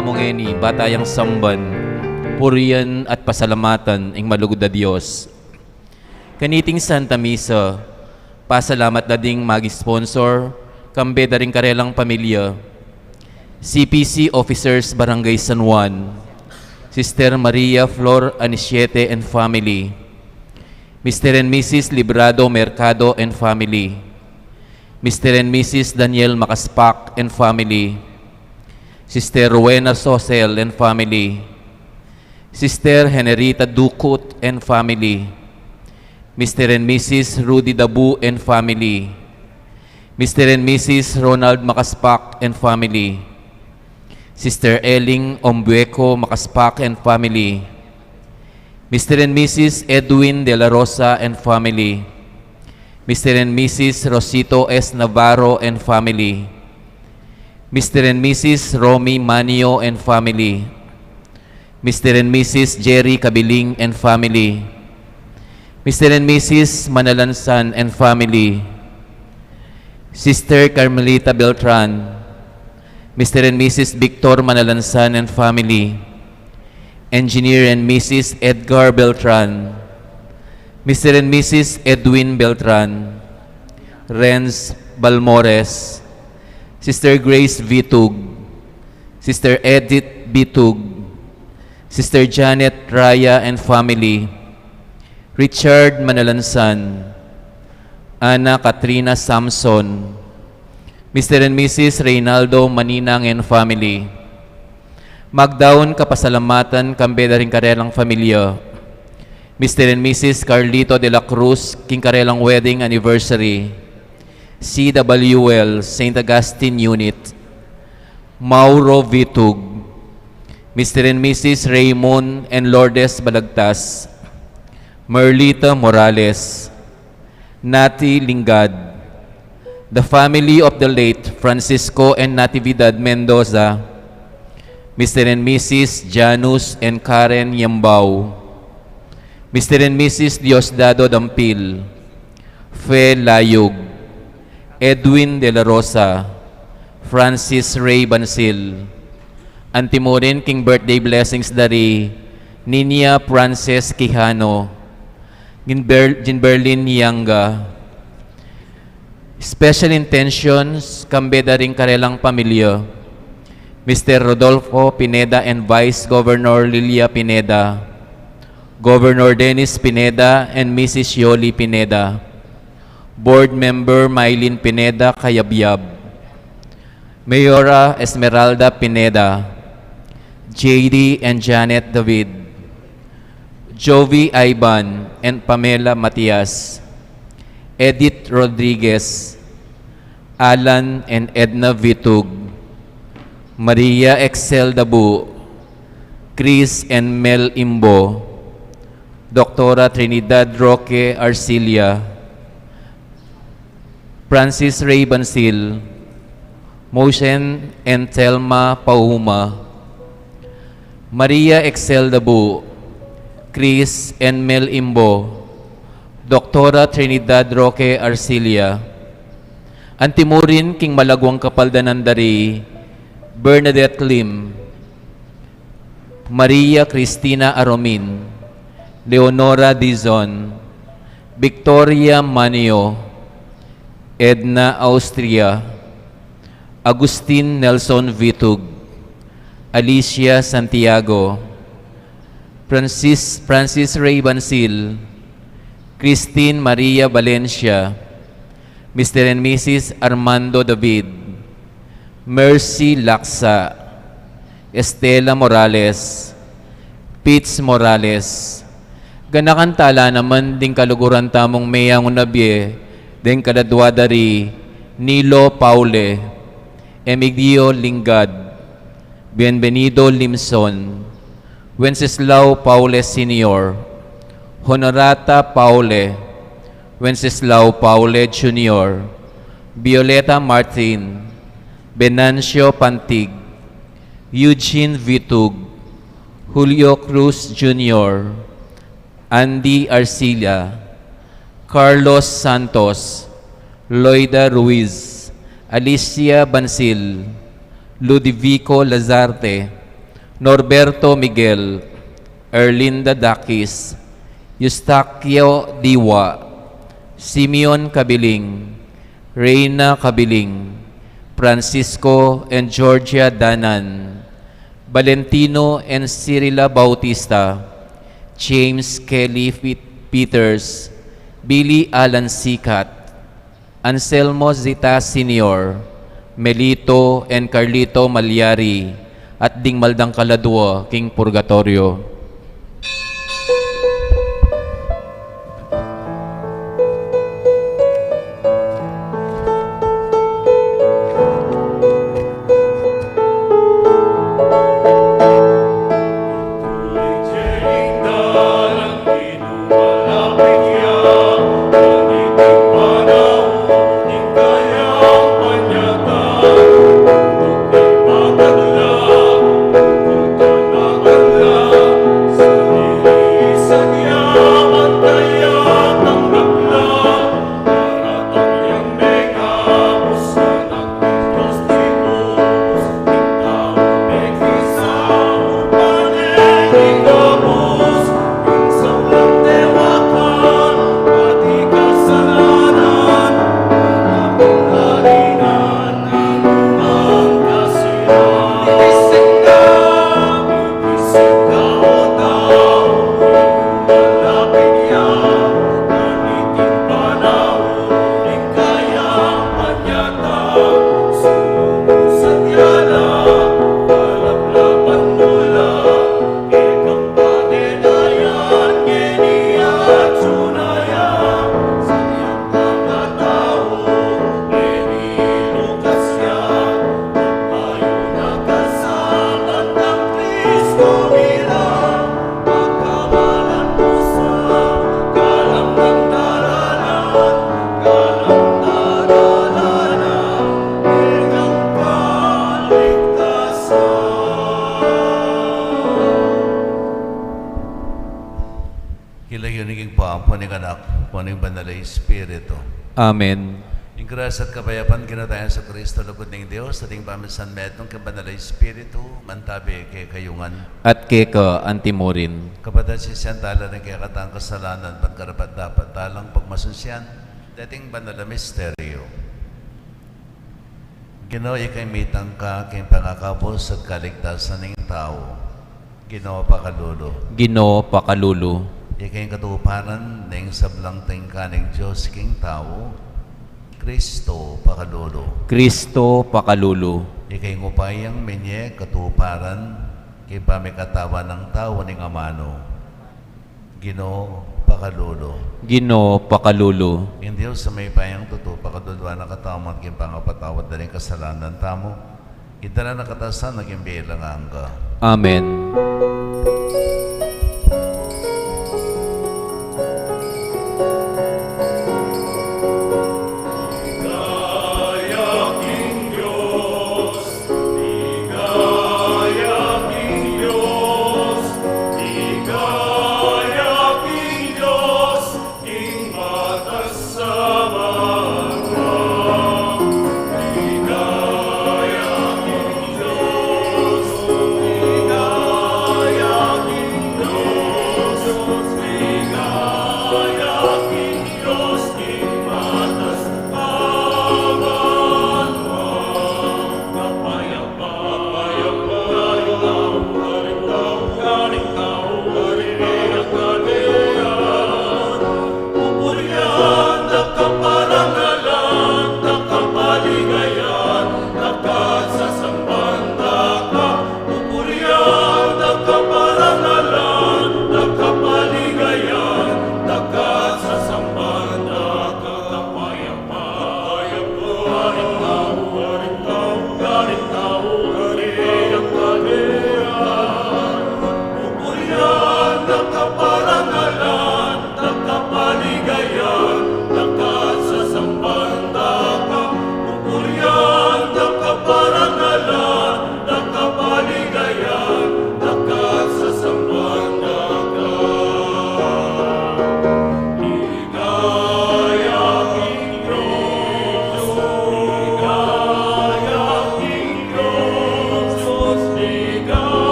mo ngeni, batayang samban, puriyan at pasalamatan ing malugod na Diyos. Kaniting Santa Misa, pasalamat na ding mag-sponsor, kambe da rin karelang pamilya, CPC Officers Barangay San Juan, Sister Maria Flor Anisiete and family, Mr. and Mrs. Librado Mercado and family, Mr. and Mrs. Daniel Makaspak and family, Sister Rowena Sosel and family, Sister Heneritta Ducut and family, Mr. and Mrs. Rudy Dabu and family, Mr. and Mrs. Ronald Makaspak and family, Sister Eling Ombueco Makaspak and family, Mr. and Mrs. Edwin De La Rosa and family, Mr. and Mrs. Rosito S. Navarro and family, Mr. and Mrs. Romy Manio and family, Mr. and Mrs. Jerry Kabiling and family, Mr. and Mrs. Manalansan and family, Sister Carmelita Beltran, Mr. and Mrs. Victor Manalansan and family, Engineer and Mrs. Edgar Beltran, Mr. and Mrs. Edwin Beltran, Renz Balmores, Sister Grace Vitug, Sister Edith Bitug, Sister Janet Raya and family, Richard Manalansan, Ana Katrina Samson, Mr. and Mrs. Reynaldo Maninang and family. Magdaon kapasalamatan kambe da rin karelang pamilya, Mr. and Mrs. Carlito de la Cruz, king karelang wedding anniversary, CWL, St. Augustine Unit, Mauro Vitug, Mr. and Mrs. Raymond and Lourdes Balagtas, Merlita Morales, Nati Lingad, the family of the late Francisco and Natividad Mendoza, Mr. and Mrs. Janus and Karen Yambao, Mr. and Mrs. Diosdado Dampil, Fe Layug, Edwin De La Rosa, Francis Ray Bansil, Antimorin king birthday blessings dari Ninia Frances Quijano, Ginberlin Yanga. Special intentions kambe daring karelang pamilya, Mr. Rodolfo Pineda and Vice Governor Lilia Pineda, Governor Dennis Pineda and Mrs. Yoli Pineda, Board Member Mylene Pineda Kayabyab, Mayora Esmeralda Pineda, JD and Janet David, Jovi Ivan and Pamela Matias, Edith Rodriguez, Alan and Edna Vitug, Maria Excel Dabu, Chris and Mel Imbo, Dr. Trinidad Roque Arcilia, Francis Ray Bansil, Motion and Telma Pauma, Maria Excel Dabu, Chris and Mel Imbo, Dr. Trinidad Roque Arcilia, Antimurin king Malagwang Kapaldanan dari, Bernadette Lim, Maria Cristina Aromin, Leonora Dizon, Victoria Manio, Edna Austria, Agustin Nelson Vitug, Alicia Santiago, Francis Ray Bansil, Christine Maria Valencia, Mr. and Mrs. Armando David, Mercy Laksa, Estela Morales, Pitts Morales. Ganakan tala naman ding kaluguran tamong mayang unabye, ding kadadwa dari Nilo Paule, Emigdio Lingad, Bienvenido Limson, Wenceslao Paule Sr., Honorata Paule, Wenceslao Paule Jr., Violeta Martin, Venancio Pantig, Eugene Vitug, Julio Cruz Jr., Andy Arcilla, Carlos Santos, Loida Ruiz, Alicia Bansil, Ludovico Lazarte, Norberto Miguel, Erlinda Dakis, Eustaquio Diwa, Simeon Kabiling, Reyna Kabiling, Francisco and Georgia Danan, Valentino and Cirila Bautista, James Kelly Peters, Billy Alan Sikat, Anselmo Zita Sr., Melito and Carlito Malyari, at Dingmaldang Kaladwa, King Purgatorio. Amen. Yung grasya at kapayapan, kinatayan sa Kristo, lugod ng Diyos, ating pamisan metong kabanalay Espiritu, mantabi kay kayungan. At keka antimorin. Kapatid si Santala ng kaya katang kasalanan, pagkarapat dapat talang pagmasusyan, dating banala misteryo. Ginoo, ikay mitang ka, kay pangakabos at kaligtasan ng tao. Ginoo pakalulu. Ginoo pakalulu. Ikay katuparan ng sablang tingka ng Diyos king tao, Kristo pakalulu. Kristo pakalulu. Ikay ngupayang minye katuparan kay pamikatawa ng tao ng amano. Ginoo pakalulu. Ginoo pakalulu. Yung Diyos sa may payang tuto, pakadudwa na katamat kay pangapatawad na rin kasalanan tamo. Itala na katasan naging bilang angka. Amen.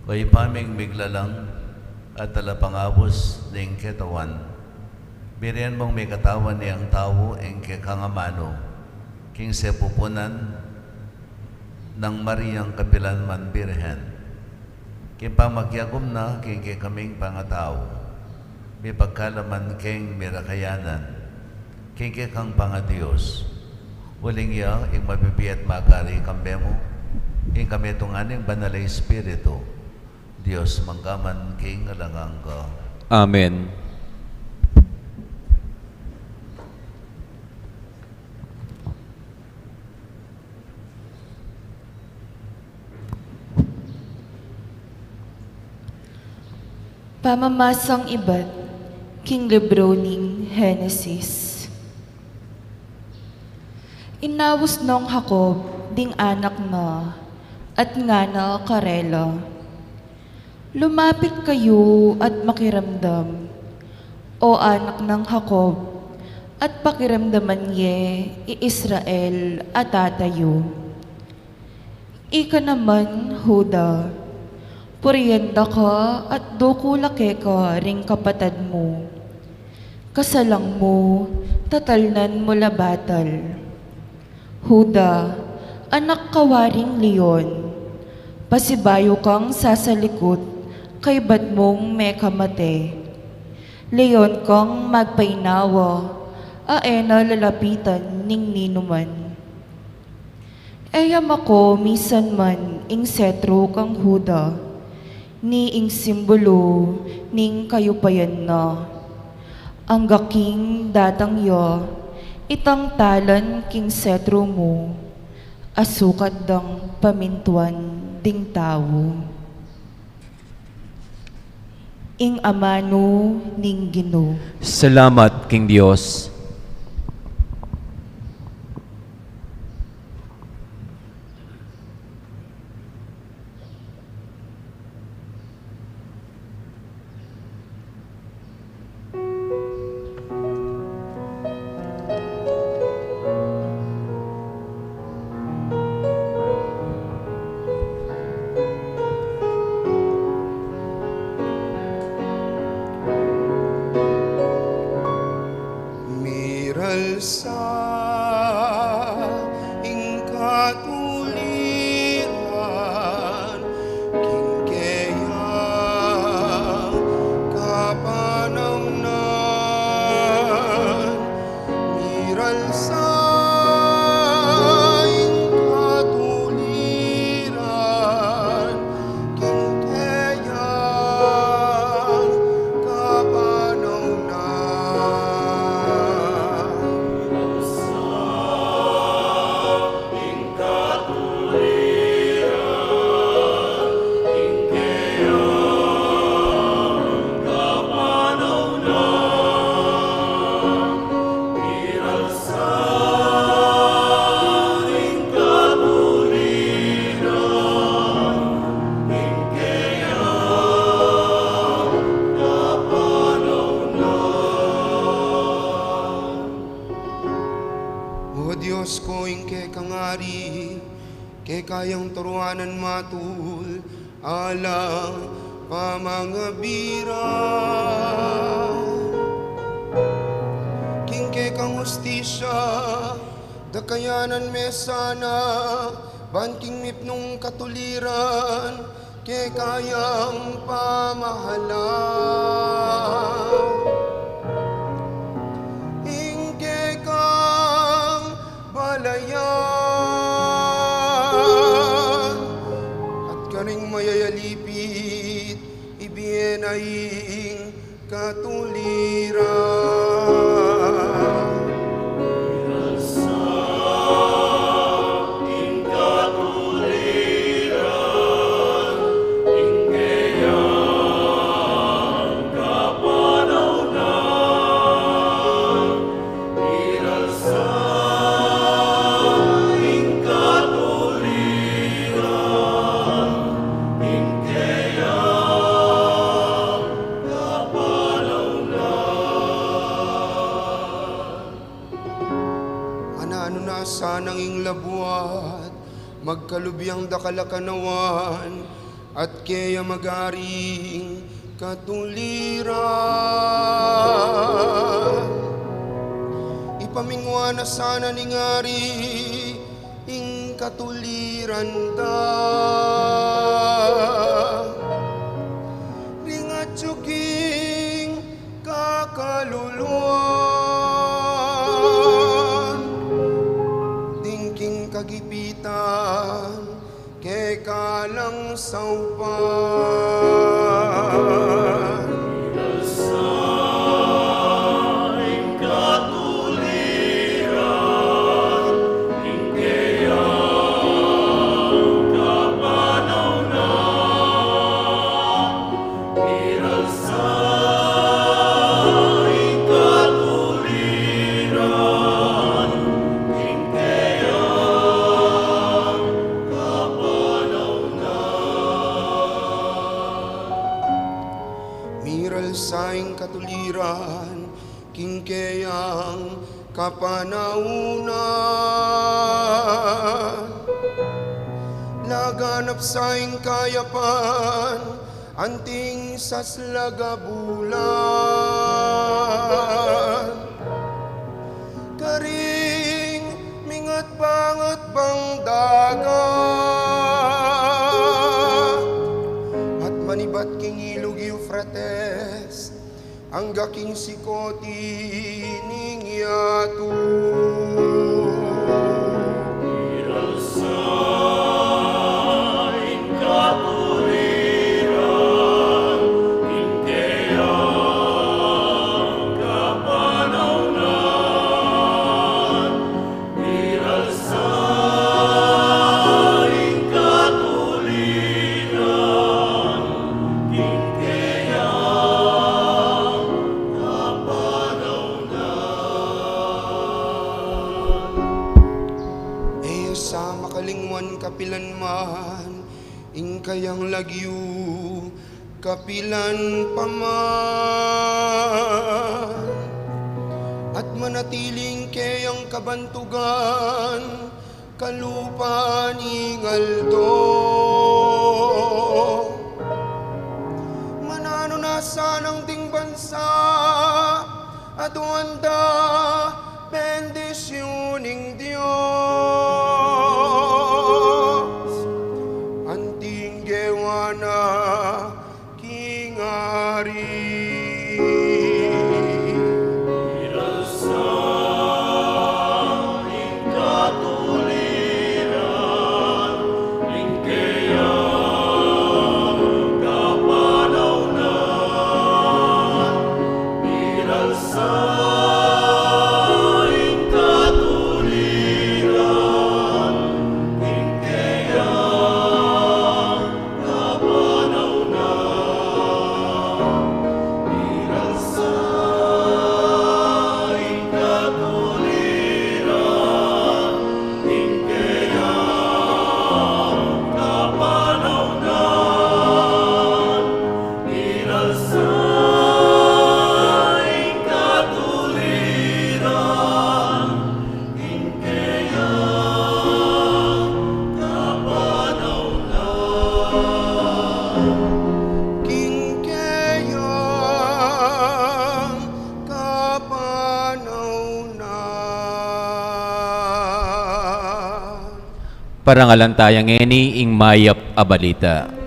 Way paming miglalang at talapangabos ding ketawan. Birian mong may katawan niyang tao ang kekangamano, king sepupunan ng Mariang Kapilanman Birhen. King pamagyagom na king kaming pangatao, may pagkalaman king mirakayanan, king kang pangadiyos. Uling iya, ing mabibiyat makari kambemo, ing kami tunganing banalay espiritu, Diyos mangkaman king alangang ka. Amen. Pamamasang ibat, King Libro ning Henesis. Inawos nong Jacob, ding anak na, at nga na karela. Lumapit kayo at makiramdam, o anak ng Jacob, at pakiramdaman ye, i-Israel at tatayo. Ika naman, Huda, purienda ka at dukulake ka ring kapatad mo. Kasalang mo, tatalnan mo labatal. Huda, anak kawaring leon, pasibayo kang sasalikot, kay bad mong may kamate. Leon kang magpainawa, aena lalapitan ning ninuman. Eyam ako misan man ing setro kang Huda, ni ing simbolo ning kayupayan na. Ang gaking datang yo, itang talan king setro mo, asukat dang pamintuan ding tao. Ing amano ning Ginoo. Salamat, King Diyos. Sa ing katuliran, kingkeya kapanamnan, miral sa ing katuliran, kingkeya kapanamnan. O Diyos ko, ingke kangari, ke kayang turuanan matul, alang pamangabiran. Kingke kang hustisya, dakayanan mesana, banking mipnong katuliran, ke kayang pamahalan. Ingke kang balayan, at karing mayayalipit, ibiyenaing katuliran. Ano na sanang ing labuat, magkalubiyang dakalakanawan, at kaya magaring katuliran. Ipamingwa na sana ni ngari ing katuliran da. Ringat tsuking kakaluluan, tingking kagipitan, kay kalang saupan. Miral saing katuliran, kingkeyang kapanaunan. Laganap saing kayapan, anting saslagabulan. Karing mingat banget bang dagat, at manibat king ilog Euphrates, ang gaking sikoti ning yatu. Sa makalingwan kapilan man, ing kayang lagyu kapilan paman, at manatiling kayang kabantugan, kalupan ingaldo. Manano na sanang ting bansa, at wanda bendisyoning Diyos. Anting gewana kingari. Parangalan tayang ngeni ing mayap abalita.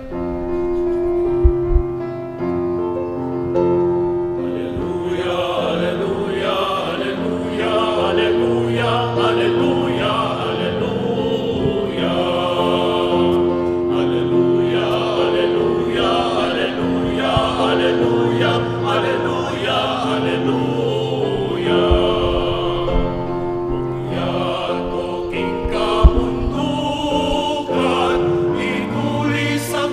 Ikulis ang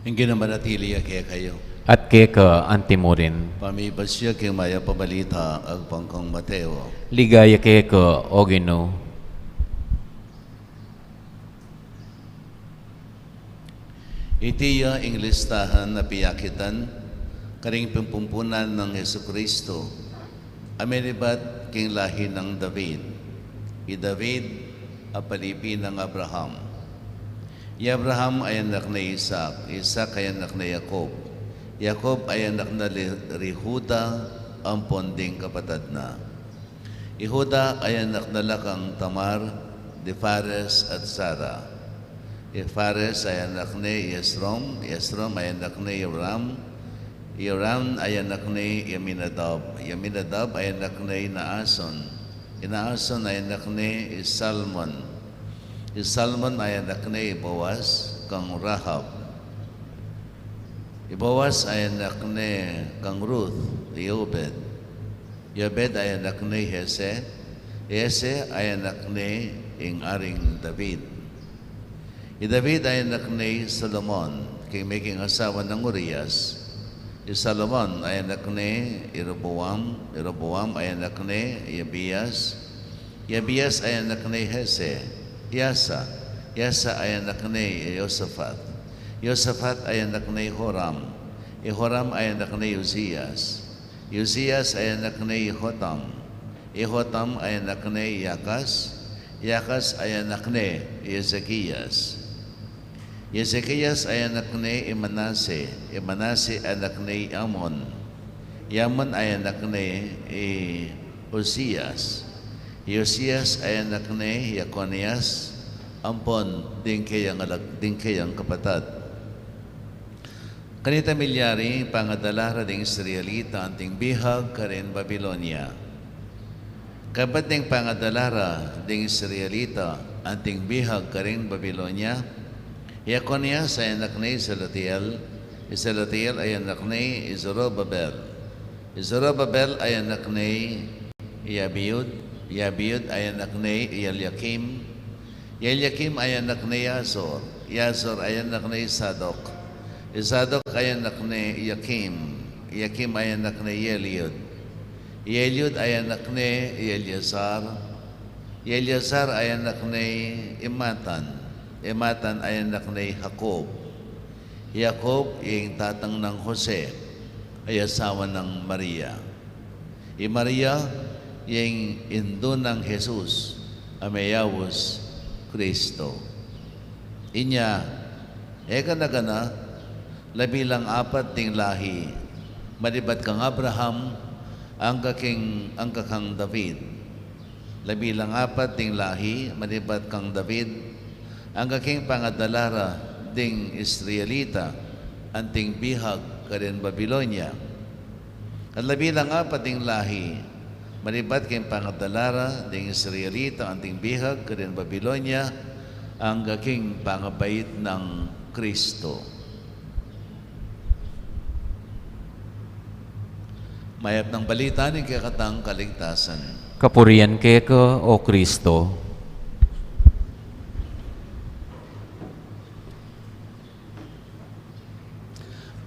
Ingin naman natili kaya kayo. at keka antimurin. Pamibasya kay maya pabalita ang pangkang Mateo. Ligaya keka o Ginoo. Itiya ing listahan na piyakitan karing pimpumpunan ng Hesus Kristo. Amenibat king lahi ng David. I David a palipi ng Abraham. I Abraham ay anak ni Isaac. Isaac ay anak ni Jacob. Jacob ay anak na Rihuda, ang ponding kapatid na. Ihuda ay anak na lakang Tamar, de Fares at Sara. Fares ay anak ni Yesrom. Yesrom ay anak ni Yoram. Yoram ay anak ni Yaminadab. Yaminadab ay anak ni Naason. Naason ay anak ni Salmon. Salmon ay anak ni Boaz kang Rahab. Boaz ay anak ni kang Ruth, Yobed. Yobed ay anak ni Hese. Hese ay anak ni Aring David. David ay anak ni Solomon, kay making asawa ng Urias. Solomon ay anak ni Jeroboam. Jeroboam ay anak ni Abias. Abias ay anak ni Hese. Yasa. Yasa ay anak ni Josaphat. Josaphat ay anak ni Horam. Horam ay anak ni Uzias. Uzias ay anak ni Hotam. Hotam ay anak ni Yakas. Yakas ay anak ni Ezekias. Ezekias ay anak ni Manase. Manase anak ni Amon. Amon ay anak ni Osias. Osias ay anak ni Jeconias. Ampon, din kayang kapatid. Kanita milyari, pangadalara ding Israelita, anting bihag karin Babylonia. Kabating pangadalara ding Israelita, anting bihag karin Babylonia. Jeconias ay anak ni Salatiel. Salatiel ay anak ni Zorobabel. Zorobabel ay anak ni Yabiud. Yabiud ay anak ni Eliakim. Eliakim ay anak ni Yazor. Yazor ay anak ni Sadok. Sadok ay anak ni Yakim. Yakim ay anak ni Eliud. Eliud ay anak ni Eleazar. Eleazar ay anak ni Imatan. Imatan ay anak ni Jacob. Jacob yung tatang ng Jose, ay asawa ng Maria. Maria yung indo ng Jesus, amayawos Kristo. Inya, gana, labilang apat ting lahi, malibat kang Abraham, ang kakang David. Labilang apat ting lahi, malibat kang David, ang kaking pangadalara ding Israelita, anting bihag karin Babylonia. At labilang apat ding lahi, malibat kayong pangadalara ding Israelita, anting bihag karin Babylonia, ang kaking pangabait ng Kristo. Mayap ng balita ni kakatang kaligtasan. Kapurian keka o Kristo.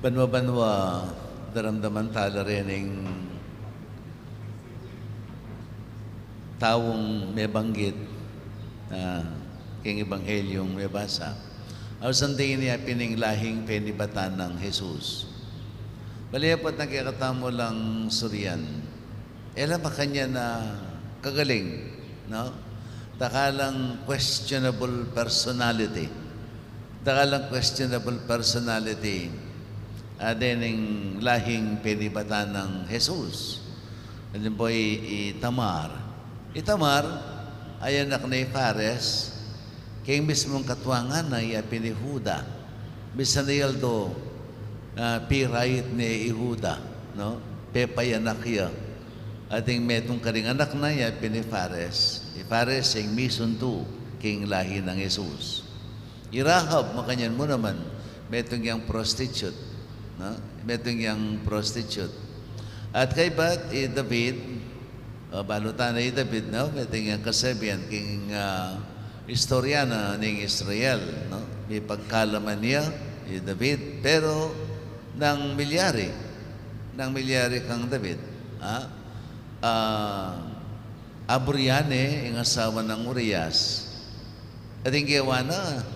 Banwa-banwa, daramdaman tala rin ng taong may banggit na king Ebanghelyong may basa. Aw sandiin niya pining lahing penibatan ng Jesus. Baliyapot nagkakatamo lang Surian. Ela makanya na kagaling, no? Takalang questionable personality. Takalang questionable personality. Adening lahing penibatan ng Jesus. Ano po Tamar. Tamar ay anak ni Fares, kaya mismong katuangan na pinihuda. Bisan na yaldo, pirayit ni Ihuda, no? Pepay anak iya. Ating metong karing anak na pinifares. Fares yung misunto, king lahi ng Jesus. Irahab, makanyan mo naman, metong yung prostitute. No? Metong yung prostitute. At kay bat, David, balutan na David, no? Metong yung kasabihan, king istoryana ng Israel, no? May pagkalaman niya, yung David, pero ng milyari kang David. Abriane, ang asawa ng Urias. At yung gawa na,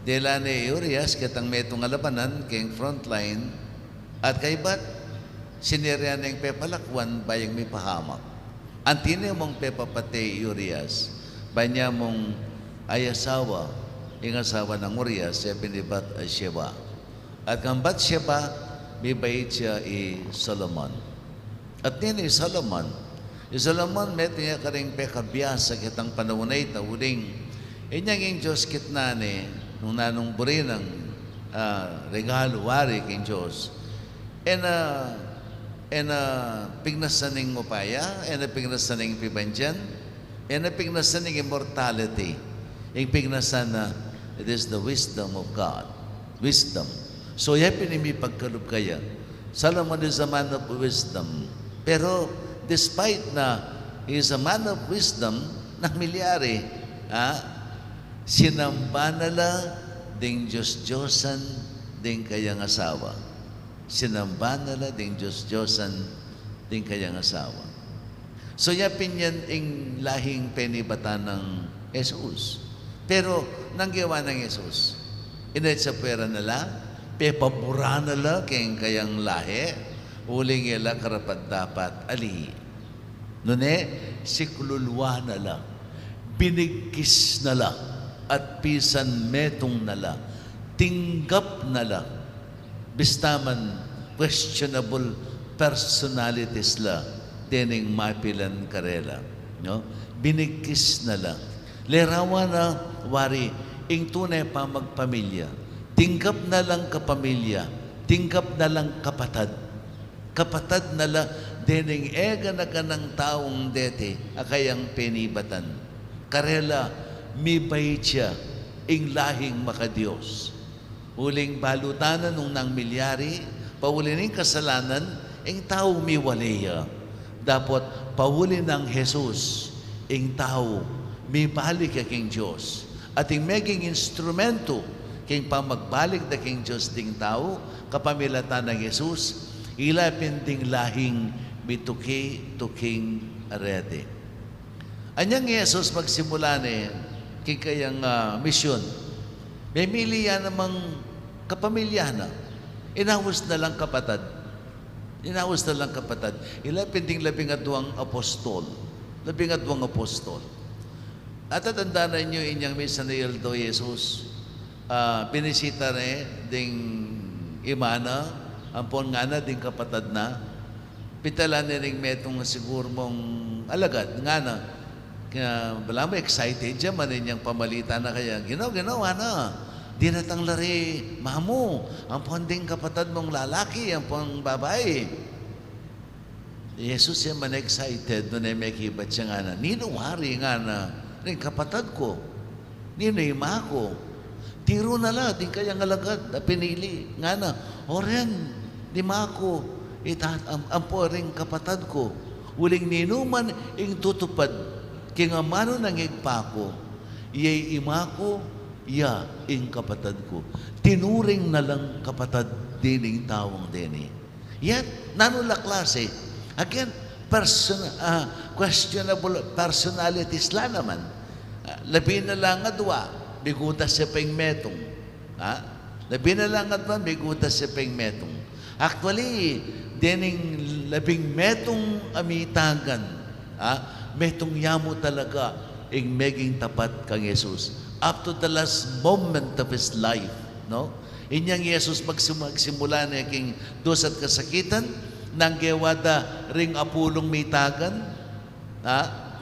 dela ni Urias, kitang metong alabanan, kayong frontline, at kay bat, sinirya na yung pepalakwan, bayang may pahamak. Antine mong pepapate Urias, banya mong ay asawa, yung asawa ng Urias, siya pinibat ay Sheba. At kang bat Sheba, may bayit siya Solomon. At nini Solomon, Solomon meto niya karing pekabiyas sa kitang panahon na ito, uling, inyang yung Diyos kitnane, nung nanong buri ng regalo, wari king Diyos. Pignasaning upaya, pignasaning pibandyan, pignasaning immortality. Yung pignasan na, it is the wisdom of God. Wisdom. So, yan pinimi pagkalub kaya. Solomon is a man of wisdom. Pero, despite na he is a man of wisdom, na milyari, sinamba nala ding Diyos-Diyosan ding kayang asawa. Sinamba nala ding Diyos-Diyosan ding kayang asawa. So, yapin yan ang lahing penibatan ng Jesus. Pero, nanggawa ng Jesus, inait sa pera nila, pepabura nila kayang lahi, uling ila karapat dapat alihi. Nune, siklulwa nila, binigkis nila, at pisan metong nila, tinggap nila, bistaman questionable personalities la tining mapilan karela, no? Binigkis na la, lerawa na wari ing tunay pa magpamilya, tinggap na lang kapamilya, tinggap na lang kapatad na la tining ega na kanang taong dete akayang penibatan karela mi bayit siya ing lahing makadiyos. Uling balutanan nung nang milyari, pauli ng kasalanan, ang tao miwalaya. Dapat pauli ng Jesus, ang tao mibalik ka king Diyos. At ang maging instrumento, king pamagbalik na king Diyos ding tao, kapamilatan ng Jesus, ilapin ding lahing mituki-tuking arete. Anyang Jesus magsimula ni king kayang misyon. May miliya namang kapamilya na. Inawas na lang kapatad. Ilapin ding 12 apostol. 12 apostol. At tatandaan ninyo inyang misa ni Eldo Jesus. Pinisita na ding imana, ampon nga na ding kapatad na. Pitala na rin metong siguro mong alagad. Nga na, kaya wala mo excited dyan, manin niyang pamalita na kaya, ginawa na. Di natang lari, mamu, ang ponding kapatad mong lalaki, ang pong babae. Jesus yan man excited, doon ay may kibat siya nga na, nino wari nga na, rin kapatad ko, nino ima ko, tiro na la, di kayang alagad, na pinili, nga na, oren, di ma ko, ang po rin kapatad ko, uling nino man ing tutupad, kaya mano nang igpako, iyay ima ko, iya ing kapatad ko. Tinuring na lang kapatad dining tawang dini. Yet, nanula klase. Again, questionable personalities la naman. Labi na lang adwa, bigutas sa pengmetong. Labi na lang adwa, bigutas sa pengmetong. Actually, dining labing metong amitagan, metong yamo talaga ing meging tapat kang Jesus up to the last moment of his life, no? Inyang Jesus magsimula na king dos at kasakitan nang gewada ring apulong mitagan,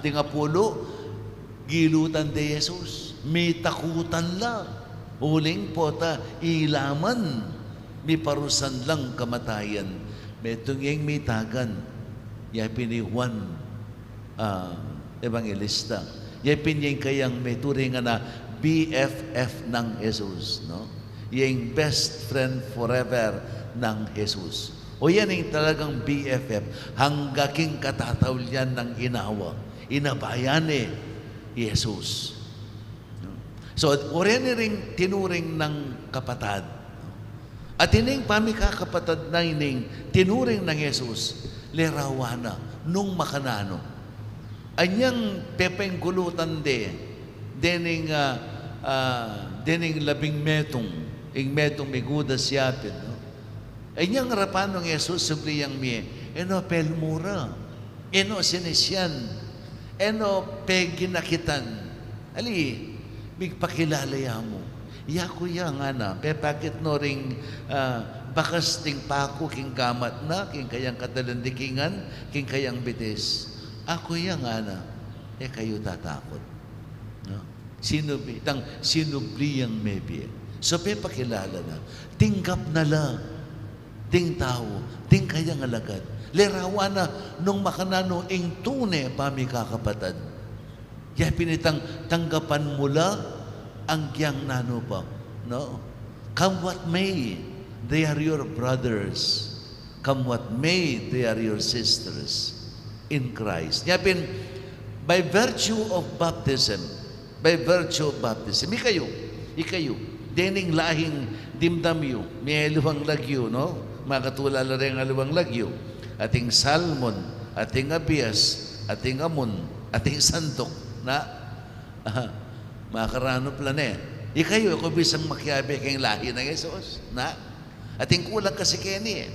ding apulo gilutan de Jesus, mitakutan lang, uling pota ilaman, miparusan lang kamatayan, metong yung mitagan, yapin ni Juan evangelista. Yapin yung kayang may turingan na BFF ng Jesus, no? Yung best friend forever ng Jesus. O yan yung talagang BFF, hanggaking katatawlyan ng inawa, inabayan ni Jesus. No? So, orin ring tinuring ng kapatad. At ining pamikakapatad na ining tinuring ng Jesus, lerawana, nung makanano. Anyang pepengkulutan dening labing metong, ing metong miguda siyapin. No? Anyang rapan ng Jesus, subliyang miye, eno pelmura, eno sinisyan, eno peginakitan. Ali, bigpakilala mo. Yaku yang ana, pepakit no ring bakas ting paku king kamat na, king kayang katalandikingan, king kayang bitis. Ako yang ana, kayo tatakot. No? Sinubli yang maybe. So pepakilala na, tinggap na la, ting tao, ting kayang alagad. Lerawana nung makanano ing tune pamikakapatad. Ya pinitang tanggapan mula ang giyang nano pa. No? Come what may, they are your brothers. Come what may, they are your sisters in Christ. Yapin, by virtue of baptism, ikayo, dening lahing dimdamyo, may luwang lagyo, no? Makatulala rin ang luwang lagyo. Ating salmon, ating abias, ating amon, ating santok, na makarano planet. Ikayo, ako bisang makiabi kayong lahi ng Jesus. Na? Ating kulang kasi Kenny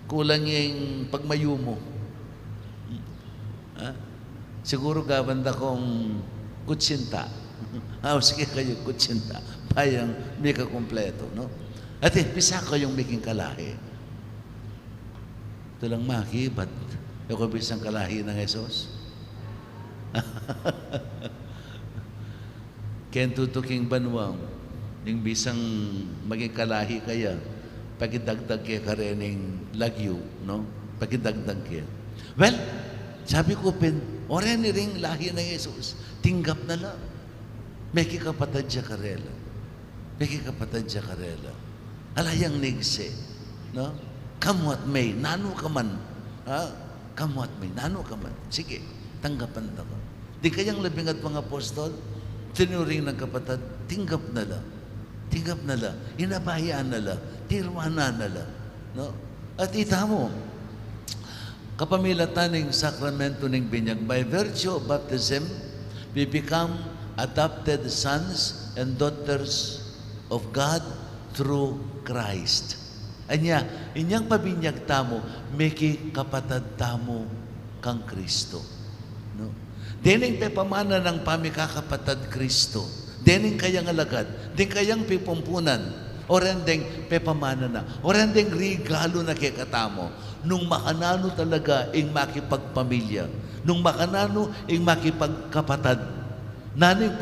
Kulang yung pagmayo mo. Siguro gabanda kong kutsinta. Sige kayo, kutsinta. Payang may kakumpleto, no? At pisa ko yung making kalahi. Ito lang maki, ba't ako bisang kalahi ng Jesus? Ken tutuking banwang, yung bisang maging kalahi kaya, pagidagdag kaya ka rin yung lagyo, no? Pagidagdag kaya. Well, sabi ko, oren ring lahi ng Jesus, tinggap na lang. May kikapatad siya karela. Alayang nigse, no? Come what may, nano ka man. Come what may, nano ka man. Sige, tanggapan na ko. Di kayang labing at mga apostol, tinuring ng kapatid, tinggap na lang, inabayaan na lang, tirwanan na lang. No? At itamo, kapamilatan ng sakramento ng binyag, by virtue of baptism, we become adopted sons and daughters of God through Christ. Anya, inyang pabinyag tamo, meki kapatad tamo kang Kristo. No? Dening pepamana ng pamikakapatad Kristo. Dening kayang alagad. Din kayang pipumpunan. O rendeng pepamana na. O rendeng regalo na kekatamo. Nung makanano talaga ing makipagpamilya. Nung makanano ing makipagkapatad. Naning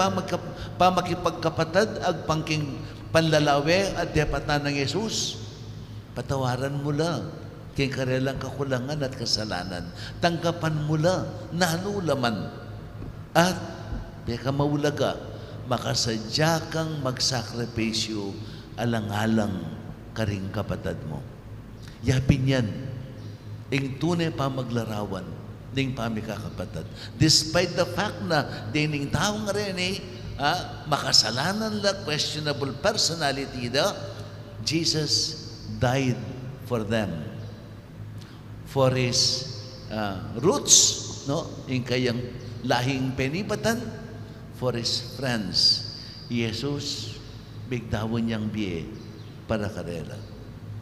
pamakipagkapatad ag pangking panlalawe at depatan ng Jesus. Patawaran mo lang. King karelang kakulangan at kasalanan. Tanggapan mo lang. Nanulaman. At beka maulaga, makasadya kang magsakripisyo alang-alang karing kapatad mo. Yapin yan, ing tunay pa maglarawan, ding pamikakapatad. Despite the fact na dining taong rin makasalanan la, questionable personality da, Jesus died for them. For his roots, no? Ing kayang lahing penipatan, for his friends. Jesus, bigdawon niyang biye para karela.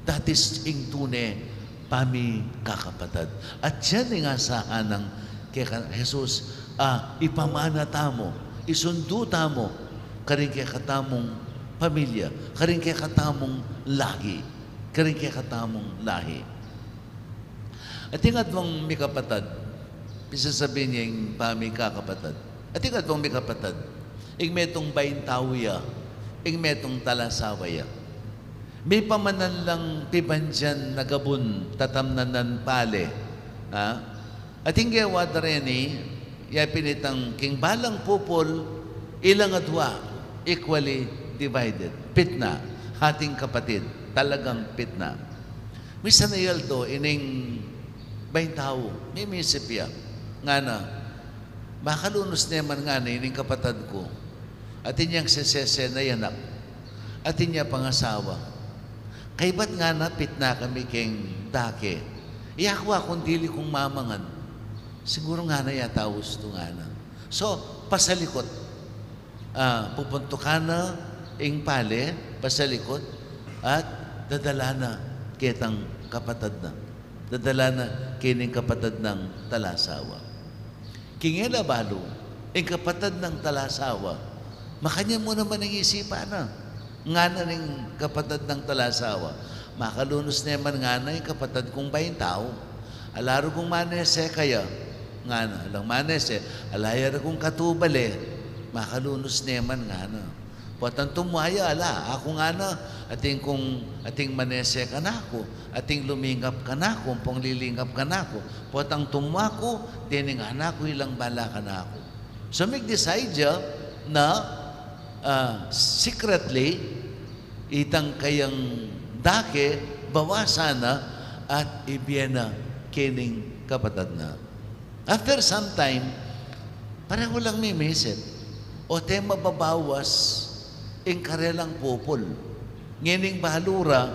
That is ing tune pami kakapatad. At yan ang asahan ng Jesus, ipamana tamo, isundo tamo, karing kaya katamong pamilya, karing kaya katamong lahi, karing kaya katamong lahi. At tingad mong may kapatad, pisasabihin niya yung pami kakapatad. At tingad mong may kapatad, ing metong baintawya, ing metong talasawaya. May pamanan lang pibandyan nagabun tatamnanan pale. At hindi wada rin yapinitang king balang pupol ilang adwa equally divided. Pitna, hating kapatid, talagang pitna. Misa na yalto, ining baing tao, may misipya, nga na, makalunos naman nga na ining kapatad ko, at inyang sesese na yanak, at inya pangasawa. Kay ba't nga napit na kami keng dake? Iyaku akong dili kong mamangan. Siguro nga na yatawos ito nga na. So, pasalikot. Pupunto ka na ing pale, pasalikot, at dadala na kitang kapatad na. Dadala na kining kapatad ng talasawa. Kingela balo, ing kapatad ng talasawa, makanya mo naman ang isipan na. Nga na ning kapatad ng talasawa. Makalunos naman nga na yung kapatad kong bayin tao. Alaro kong manese kaya, nga na, alang manese, alayar kong katubale, makalunos naman nga na. Puwatan tumaya, ala, ako nga na, ating manese ka na ako, ating lumingap ka na ako, pong lilingap ka na ako, puwatang tumako, dining anak ko, ilang bala ka na ako. So, mag-decide ya na secretly, itang kayang dake, bawasan na, at ibiyena kining kapatad na. After some time, pareho lang may mesip, o te mababawas, ing karelang popol. Ngining bahalura,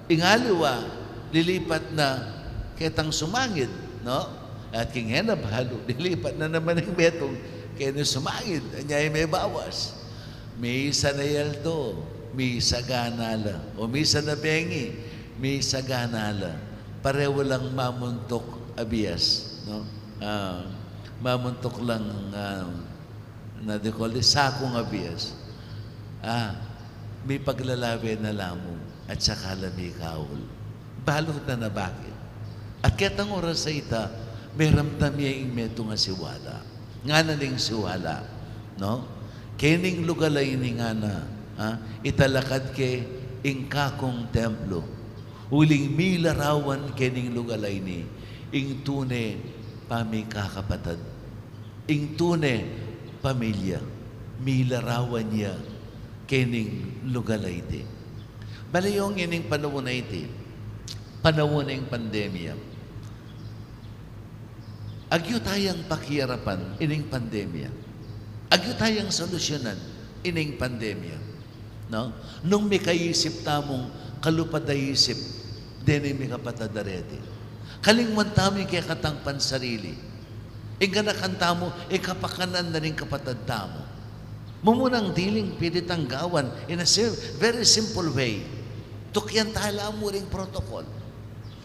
ingaliwa, lilipat na ketang sumangid, no? At king hena bahalo, lilipat na naman ang betong kaya sumangid, anyay may bawas. May isa na yaldo, may isa ganala, o may isa na bengi, may isa ganala. Pareho lang mamuntok abiyas, no? Mamuntok lang na de call sakong abiyas. May paglalabi na lamong at saka lami kaul. Balot na bakit? At ketang oras sa ita, may ramdam yung meto nga siwala. Nga na ning siwala. No? Kening lugalay ni nga na, italakad ke ing kakong templo. Uling milarawan kening lugalay ni, ing tune pamikakapatad. Ing tune pamilya. Milarawan niya kening lugalay iti. Balayong ining panahon na iti, panahon na yung pandemya. Agyo tayang pakiharapan ining pandemya. Agyo tayang solusyonan ining pandemya. No? Nung may kaisip tamong kalupadayisip, dini may kapatadarete. Kalingwan tamo yung kaya katang pansarili. Ing kanta mo, ikapakanan na rin kapatad tamo. Mumunang diling pilitang gawan in a very simple way. Tukyan tayo mo ring protocol.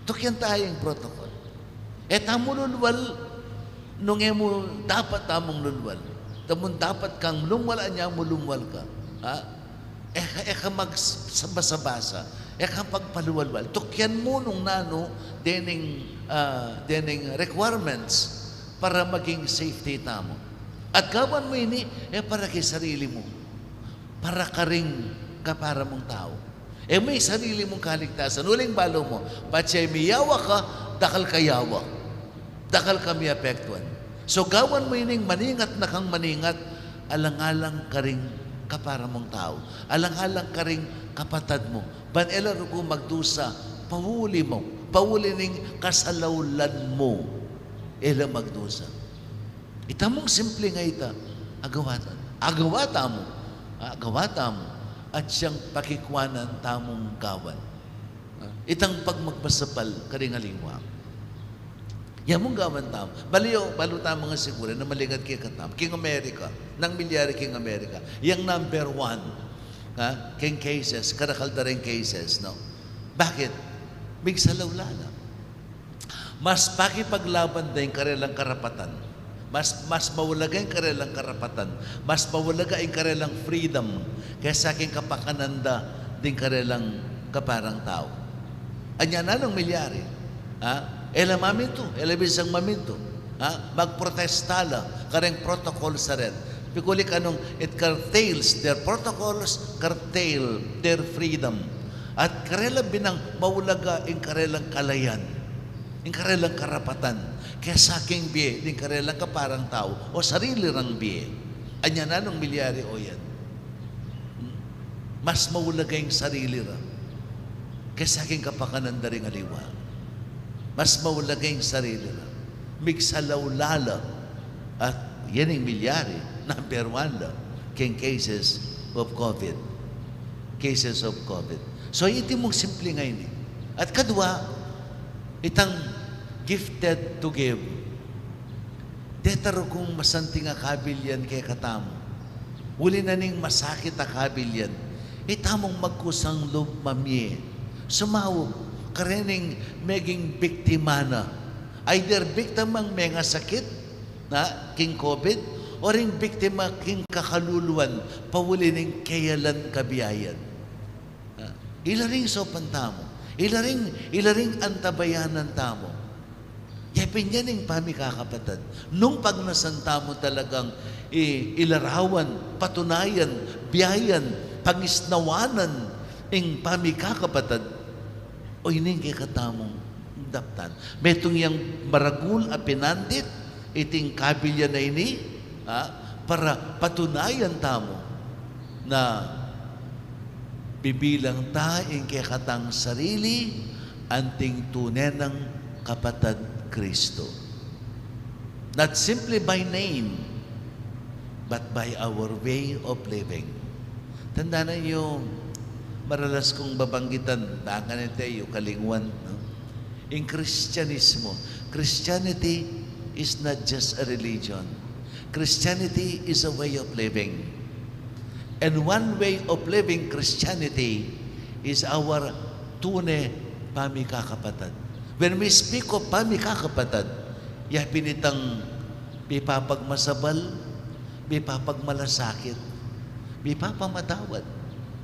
Tukyan tayong protocol. Tamo lulwal, nung mo dapat tamong lulwal. Tamong dapat kang lumwala niya mo lumwal ka. Eka magsabasa-basa. Eka pagpaluwalwal. Tukyan mo nung nano dening requirements para maging safety tamo. At gawan mo ini, para kay sarili mo. Para ka rin kapara mong tao. May sarili mong kaligtasan. Uling balo mo, patsay miyawa ka, dakal kayawa. Dakal kami apektuan. So gawan mo ining maningat na kang maningat, alang-alang ka rin kapara mong tao. Alang-alang ka rin kapatad mo. Banela rugo magdusa, pahuli mo. Pahuli ning kasalaulan mo. Ela magdusa. Itamong simple nga ita, agawatan. Agawata mo. Agawata mo. At siyang pakikwanan tamong gawan. Itang pagmagbasapal, karingalingwa. Yan mong gawan tamo. Balo tamo nga siguro na malingad kay katam. King America, nang milyari King America. Yang number 1, king cases, karakaldaring cases, no? Bakit? Migsalaw-lala. Mas pakipaglaban din karelang karapatan. Mas mawalaga yung karelang karapatan. Mas mawalaga yung karelang freedom kaysa aking kapakananda din karelang kaparang tao. Anya na ng milyari. Ela maminto, ela bisang maminto. Magprotestala, kareng protocol sa red. Pikulik anong, it curtails their protocols, curtail their freedom. At karelang binang mawalaga yung karelang kalayan. Yung karelang karapatan. Kaya sa aking biye, din karelang kaparang tao, o sarili rang biye. Anya na nung milyari o yan. Mas mawulaga yung sarili rang. Kaya sa aking kapakananda rin aliwa. Mas mawulaga yung sarili rang. Migsalaw-lala. At yan yung milyari, number 1 lang, king cases of COVID. Cases of COVID. So, iti mong simple ngayon. At kadwa, itang gifted to give. Detaro kung masanting akabilyan kay katamo. Uli na ning masakit akabilyan. Itamong magkusang loob mamye. Sumawog, karening meging biktima na. Either biktimang may nga sakit, na king COVID, o ring biktima king kakaluluan, pawuli ning kayalan kabiyayan. Ilaring sopan tamo. Ilaring antabayanan tamo. Yapin yan yung pamikakapatid. Nung pagnasanta mo talagang ilarawan, patunayan, biyayan, pangisnawanan ng pamikakapatid, o ining katamong daptan. Metong yang maragul a pinandit, iting kabilya na ini, para patunayan tamo na bibilang taing katang sarili, anting tunenang kapatid Kristo. Not simply by name, but by our way of living. Tanda na yung maralas kong babanggitan, baka nito yung kalingwan. No? In Christianismo, Christianity is not just a religion. Christianity is a way of living. And one way of living Christianity is our tune pamikakapatid. When we speak of pamikakapatid, pinitang bipapagmasabal, bipapagmalasakit, bipapamatawad.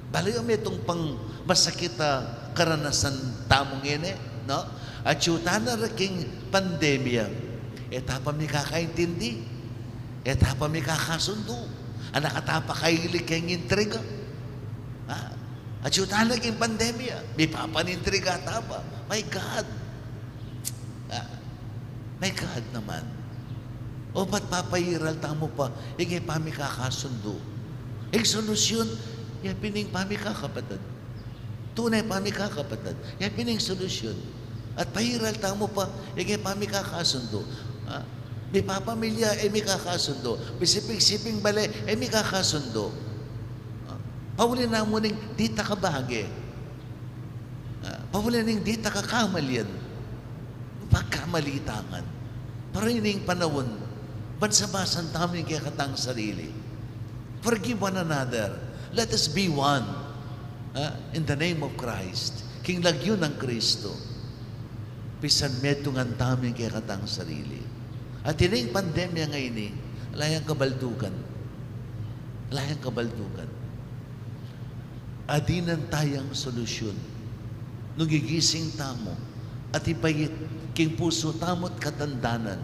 Balayo may itong pang masakit karanasan tamong ini, no? At yuta na raking pandemya, etapa mi kakaintindi, etapa mi kakasundo, anakatapa kahilig kayong intriga. At yuta na raking pandemya, bipapanintriga tapa. My God! My God naman. O ba't papayiral tamo pa, ikay pami kakasundo. Solusyon, pining pami kakapatid. Tunay pami kakapatid. Pining solusyon. At pahiral tamo pa, ikay pami kakasundo. May papamilya, may kakasundo. May siping-siping bale, may kakasundo. Pauli na mo ning di takabage. Pauli ning di takakamalian. Pagkamalitangan. Para ining panahon, bansabasan tamin kaya katang sarili. Forgive one another. Let us be one. In the name of Christ. King lagyo ng Kristo. Pisan metungan tamin kaya katang sarili. At ining pandemya ngayon layang kabaldugan. Layang kabaldugan. Adinan tayang solusyon. Nugigising tamo. At ipayit king puso tamot katandanan.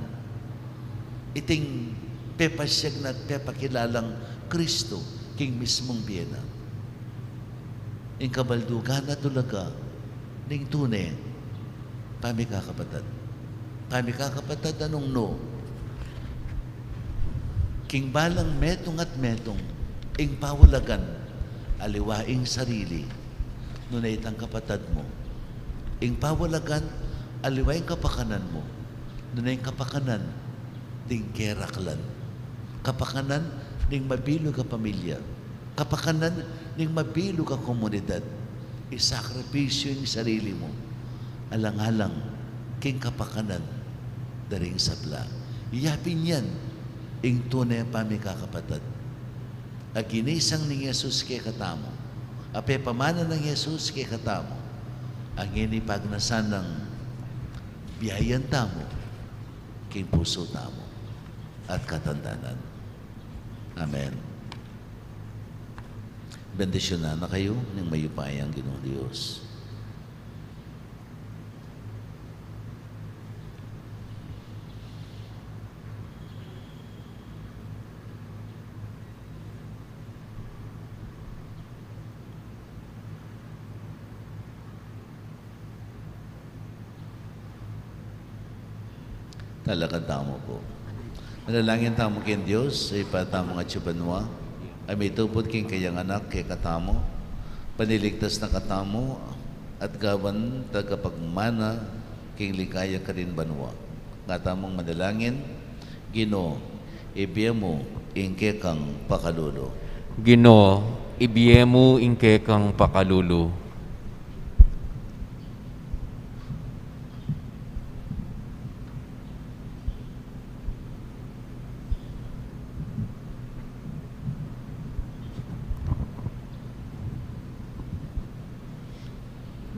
Iting pepasyag na pepakilalang Kristo king mismong biyena. Ing kabaldugan na tulaga ning tune pamikakapatid. Pamikakapatid anong no? King balang metong at metong ing pawulagan aliwaing sarili nunay itang kapatid mo. Ing pawalagan, aliwaing kapakanan mo. Nunay kapakanan, ding keraklan. Kapakanan, ding mabilo ka pamilya. Kapakanan, ding mabilo ka komunidad. Isakripisyo yung sarili mo. Alang-alang, king kapakanan, daring sabla. Iyapin yan, ing tunay pamikakapatid. Aginisang ni Jesus kay katamo. Ape pamanan ng Jesus kay katamo. Ang inipagnasan ng biyayan tamo, king puso tamo, at katandanan. Amen. Bendisyonan na kayo ng mayupayang Ginoong Diyos. Talagang tamo po. Manalangin tamo kin Diyos, sa ipatamo nga tsubanwa, ay may tupod king kayang anak kay katamo, paniligtas na katamo, at gawan tagapagmana king ligaya ka rin banwa. Katamong manalangin, Ginoo, ibiyemo ingke kang pakalulo. Ginoo, ibiyemo ingke kang pakalulo.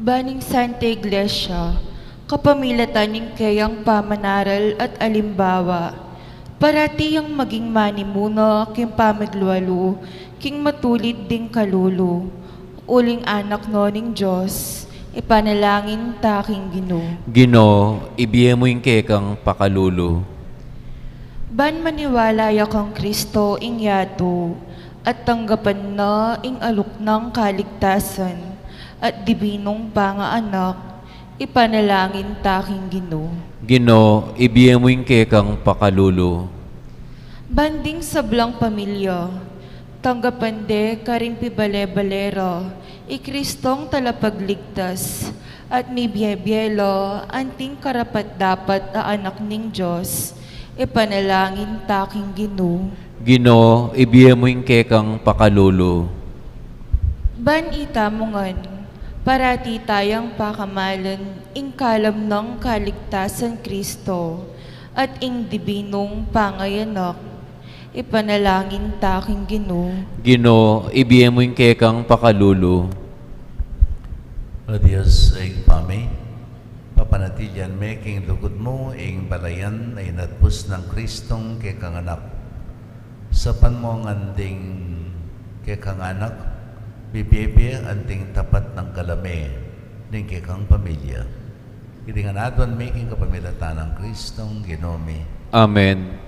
Baning Santa Iglesia, kapamilatan ning kayang pamanaral at alimbawa, parati yang maging manimuna king pamiglualo, king matulid ding kalulo, uling anak no ning Diyos, ipanalangin taking Ginoo. Ginoo, ibiye mo yung kekang pakalulo. Ban maniwala ya kang Kristo ing yato, at tanggapan na ing alok ng kaligtasan, at dibinong pangaanak, ipanalangin taking Ginoo. Ginoo, ibiye mo yung kekang pakalulo. Banding sa blang pamilya, tanggapan de karing pibale-balera, ikristong talapagligtas, at ni Biyelo, anting karapat dapat a anak ning Diyos, ipanalangin taking Ginoo. Ginoo, ibiye mo yung kekang pakalulo. Ban itamungan, parati tayang pakamalan, ing kalam ng kaligtasan Kristo, at ing dibinong pangayanak, ipanalangin taking Ginoo. Ginoo, ibiye mo yung kekang pakalulo. O Diyos ay pami, papanatijan me king lugod mo, ing balayan ay natpus ng Kristong kekanganak. Sa panmonganding kekanganak, bibibi anting tapat ng kalame, ning kekang pamilya. Kiringan adwan me king kapamilatan ng Kristong Ginoo. Amen.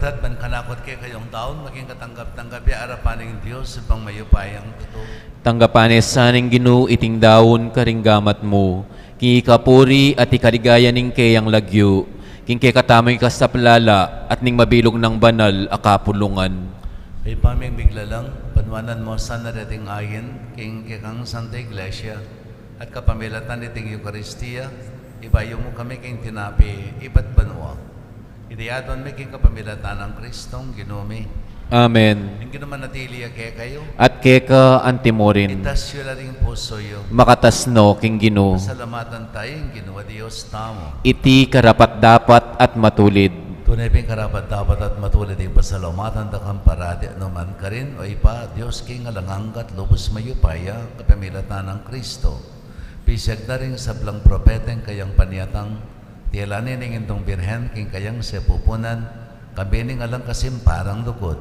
Tat, man kanakot kay kayong taon, maging katanggap-tanggap ya arapaning Diyos sa pang mayupayang totoo. Tanggapanes saning Ginoo iting daon karinggamat mo. King ikapuri at ikaligaya ning kayang lagyo. King kay katamoy kasaplala at ning mabilog ng banal akapulungan. Ay paming bigla lang, panwanan mo sa narating ayin, king kikang Santa Iglesia, at kapamilatan iting Eucharistia, ibayo mo kami king tinapi, iba't banwa. Idiyadon mi king kapamilatan ng Kristong Ginumi. Amen. Yung ginamanatili kay kayo, At keka antimorin. itasyo na ring puso yung Makatasno king Ginoo. salamatan tayo yung ginawa Diyos tamo. Iti karapat dapat at matulid. Tunay ping karapat dapat at matulad yung pasalamatan da kang parati anuman ka rin o ipa Diyos king alanganggat lubos mayupaya kapamilatan ng Kristo. Pisag na rin sa blang propeteng kayang paniyatang tialanin ng intong birhen king kayang sepupunan kabining alang kasim parang lukod.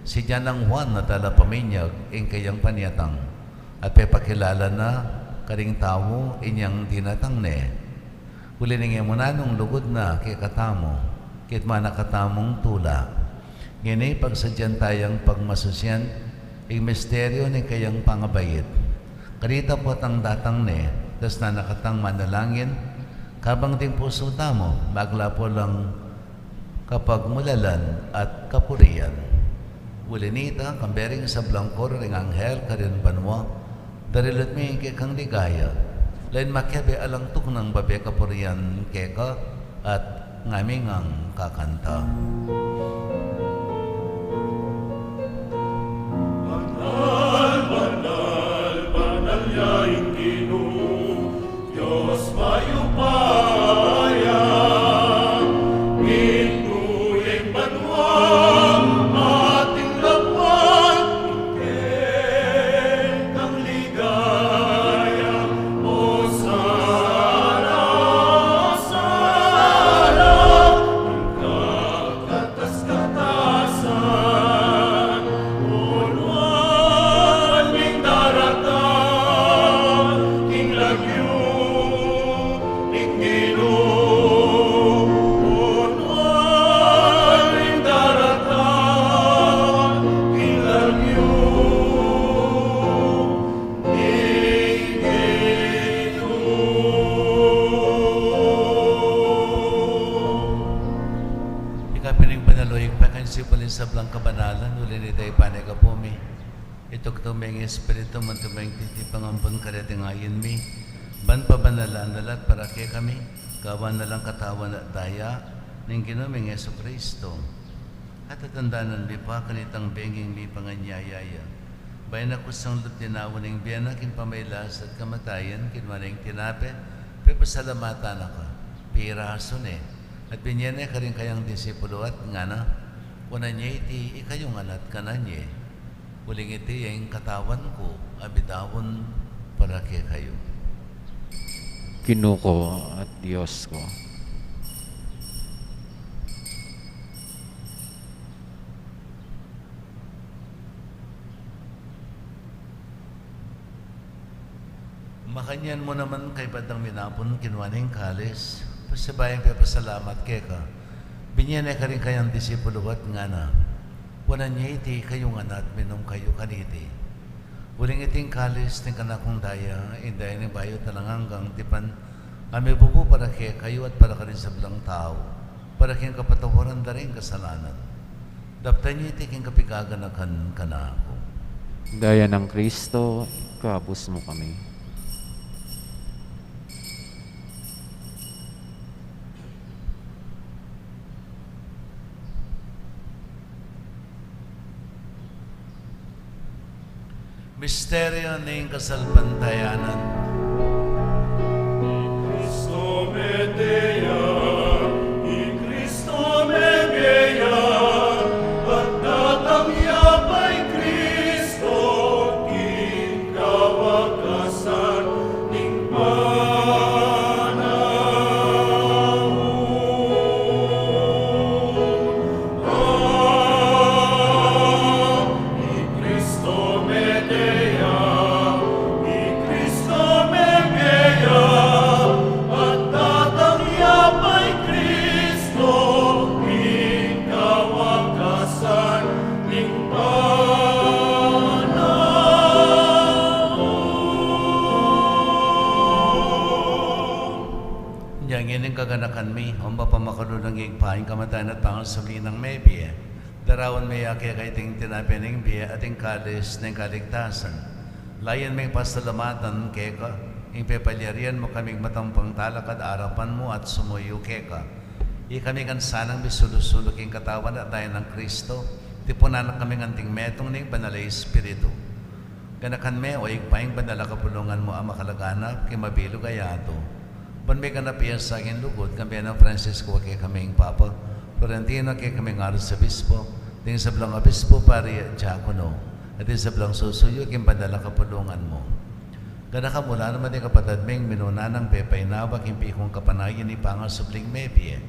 Si Janang Juan na tala paminyag ing kayang paniyatang at pepakilala na karing tao inyang dinatang ne. Uliningin mo na nung lugod na kay katamo, kit manakatamong tula. Ngini pagsadyan tayang pagmasusyan, ing misteryo ni kayang pangabayit. Karita po tang datang ne, tas na nakatang manalangin, kabang ding puso tamo, magla po lang kapag mulalan at kapurian. Ulinita, kambering sa blangkor ring anghel karin banwa, darilot mi kang ligaya. Lain makyabe alang tuk ng babe kapurian keka at ngaming ang kakanta. Sa blang kabanalan, uli ni tayo panay ka po mi. Itok tumeng espiritu, man tumeng titipang ampun karating ayin mi. Ban pa banalan nalat para kay kami, kawan na lang katawan at daya, ning ginuming Yesu Kristo. At tatandanan mi pa, kanitang benging mi panganyayaya. Bayan ako sang lutinawan ng biyana, kin pamaylas at kamatayan, kinwaning tinape, pasalamatan ako. Piraso ne. At binyan ka rin kayang disipulo at nga na, una niya iti ikayong alat ka na niya. Uling iti yung katawan ko, abidawon para kay kayo. Ginoo ko at Diyos ko. Makanyan mo naman kay Badang Minapon, kinwaning kalis, pasabayang papasalamat kay ka. Binyan ka rin kayang disipulo at nga na, wala niya iti kayong anak minom kayo kaniti. Uling iting kalis ng kanakong daya, inday ng bayo talanganggang tipan, ame bubu para kay kayo at para ka rin sa belang tao, para kayong kapatawaran da rin kasalanan. Daptan niya iti kayong kapikaganakan ka na ako. Daya ng Kristo, kabus mo kami. Misteryo ng kasalpantayanan. Cristo Medea, in Cristo Medea, at tatangyapai Cristo, king kawakasan ning panahon. In Cristo Medea, in Cristo Ining kaganakan mi, umba pa makalunang igpaing kamatayan at pangal sa ng may biye. Darawan may ake kay ting tinapining biye at ting kalis ng kaligtasan. Layan may pasalamatan keka, ipepalyarian mo kaming matampang talakad arapan mo at sumuyo keka. Kami kan sanang bisulusulok ing katawan at tayo ng Kristo, tipunan kaming anting metong ning banalay Espiritu. Ganakan me o igpaing banala kapulungan mo ang makalaganap kay mabilo gayato. Ban may kanapiyan sa akin lugod, kambi ng Francisco kay kaming Papa, Florentino kay kaming Arzobispo, ting sa blang Obispo pari Diakono, at sa blang susuyo kay banala kapulungan mo. Ganaka mula naman yung kapatid ming minuna ng pepay nawag impi kong kapanayin ni pangasubling mebie.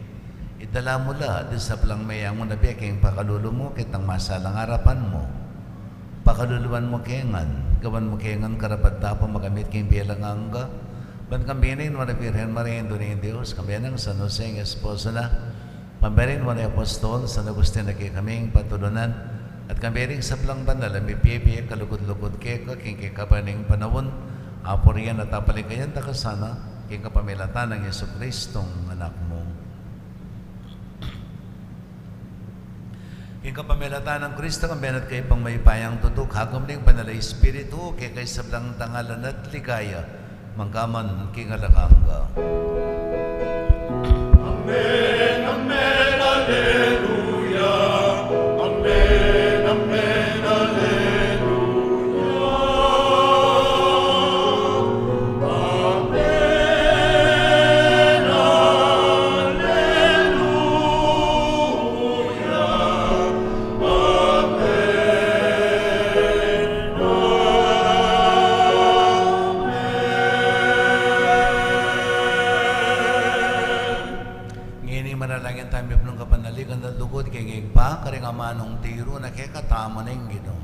Idala mula di sa blang mayang mo nabiya kayong pakalulo mo kitang masalang harapan mo. Pakaluluan mo kengan, gawan mo kengan karapat dapat magamit kayong bilang angga. Ban kambinin mo na Virgen Maria Indonin Diyos, kambiyan ng San Jose ang esposo na, pambarin mo na Apostol, San Agustin na kay kaming patulunan, at kambiring sa blang bandala, may piye kalugod-lugod keka, king kikapaning panawon, aporian at apalikayan takasana, king kapamilatan ng Yesu Kristong anak mo. King kapamilatan ng Kristo, kambiyan at kay pang may payang tutok, hagam ning banalay Espiritu, kay kay sa blang tangalan at ligaya, mangkaman king alakanga. Amen, amen, alleluia. Amen, amen, alleluia. Amen, alleluia. Manalangin tayo may punong kapanaligan na lugod kay ngigpa, karing amanong tiro na kay katama na yung Ginoo.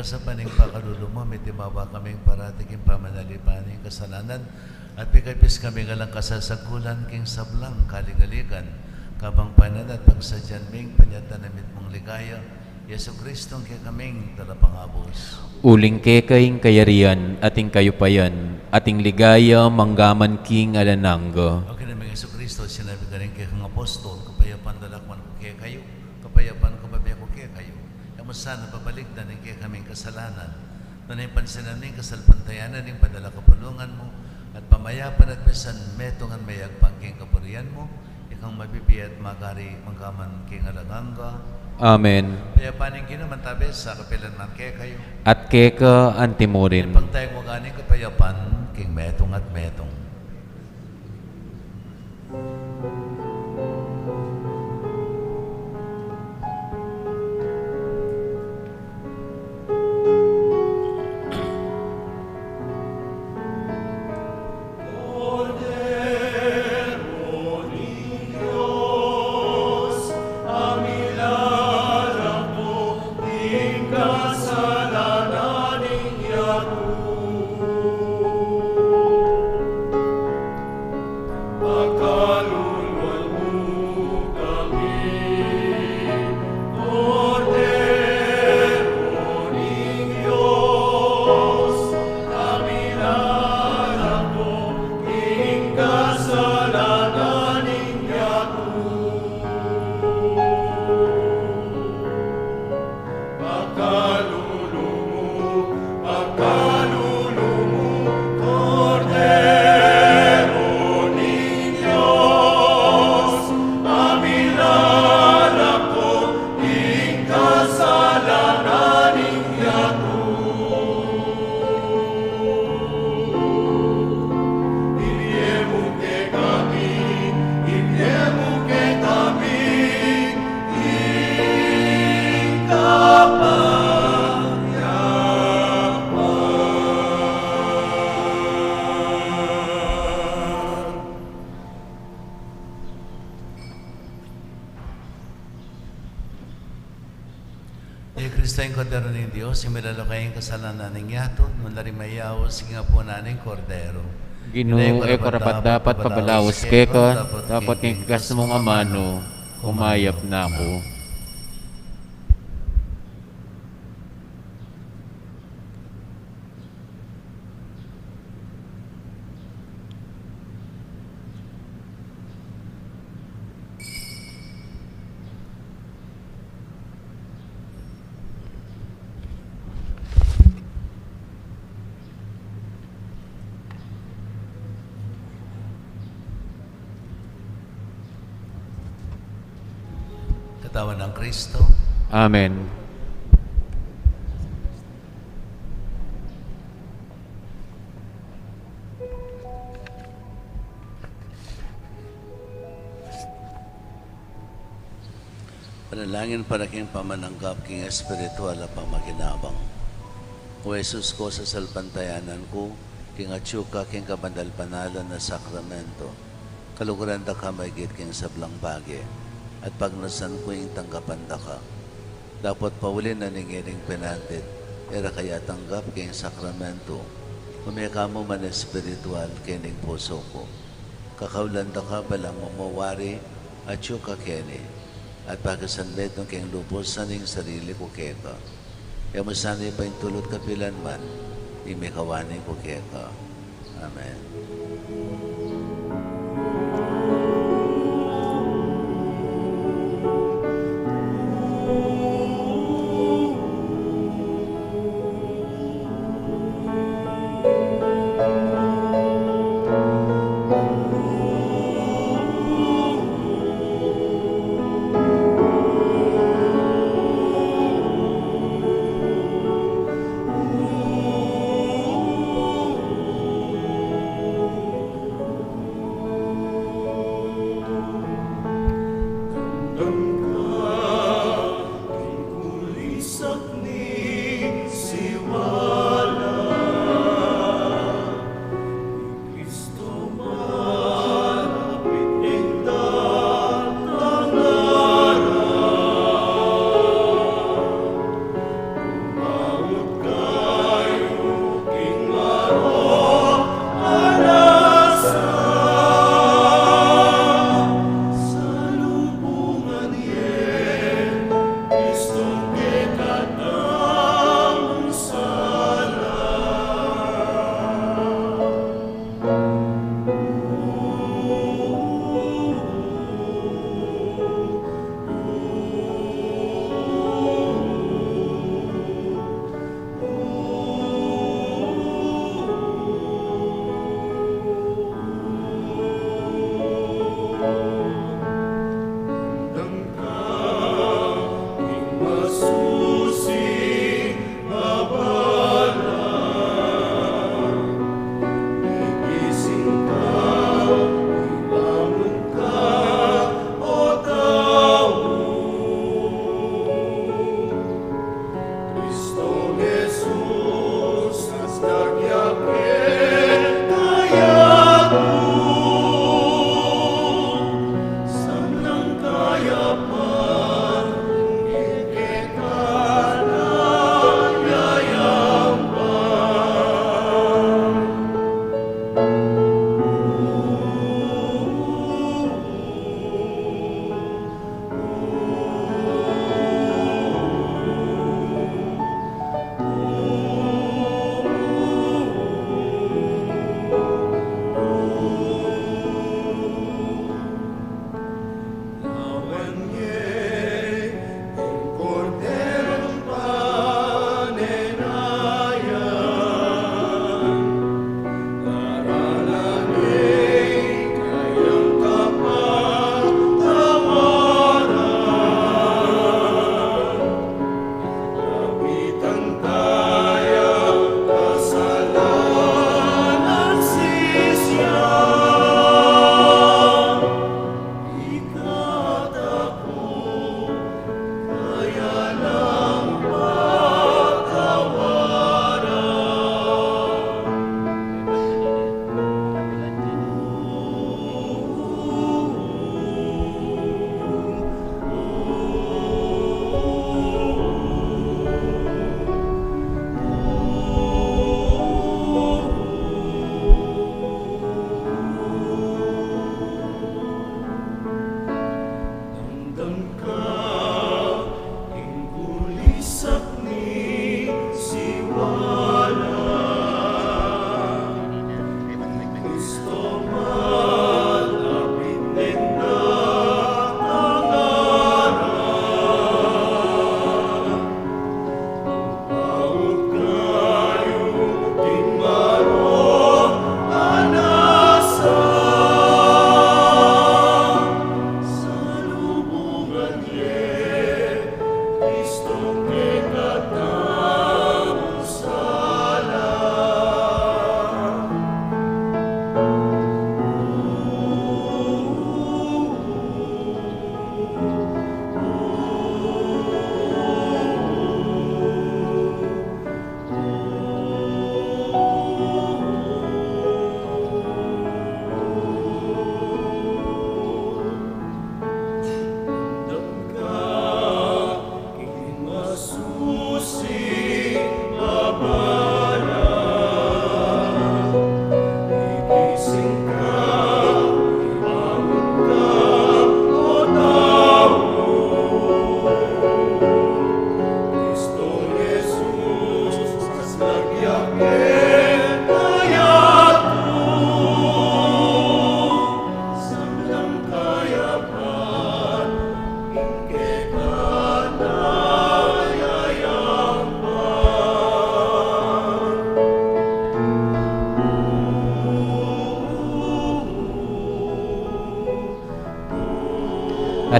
sa paning pakalulumo, may timawa kaming parati king pamanalipaning kasalanan, at pikapis kami galang kasasakulan king sablang kaligaligan, kabang panan at pagsadyan ming panyatanamit mong ligaya, Yesu Kristong kaya kaming talapangabos. Uling kekaying kayarian, ating kayupayan, ating ligaya, manggaman king alananggo. Okay namin Yesu Kristo, sinabi ka rin kay kang apostol, kapayapan dalakman ko kaya kayo, kapayapan ko babaya ko kaya kayo. Sana pabalik na rin kaya kaming kasalanan, na naipansinan rin kasalpantayanan rin padala kapulungan mo, at pamayapan at besan metongan mayagpang king kapurian mo, ikang mabibiyat magari mangkaman king alaganga. Amen. Payapaning ginumantabi sa kapilan man kaya kayo. At keka antimurin. Pagtayag mo ganing kapayapan, king metong at metong. Kristo ang kordero ng Diyos, yung milalakay ang kasalanan ng yato, nung lari mayaw, sige nga po naning kordero. Ginoo e karapat dapat pabalawas keka, dapat ng kikas mong amano, umayap na ako. Katawan ng Kristo. Amen. Panalangin para king pamananggap king espiritual at pamaginabang. O Jesus ko sa salpantayanan ko, king atyuka king kabandal-panalan na sakramento, kaluguran da ka maigit king sablang bagi, at pagnasan ko yung tanggapan da ka. Dapat paulin na ningiring pinantit, era kaya tanggap king sakramento, umika mo man espiritual kining puso ko. Kakaulan da ka balang mamawari, atyuka kini, at pagkasanbet ng keng lupos saning sarili ko keka. Kaya masanay pa yung tulot kapilan man, imikawanin ko keka. Amen.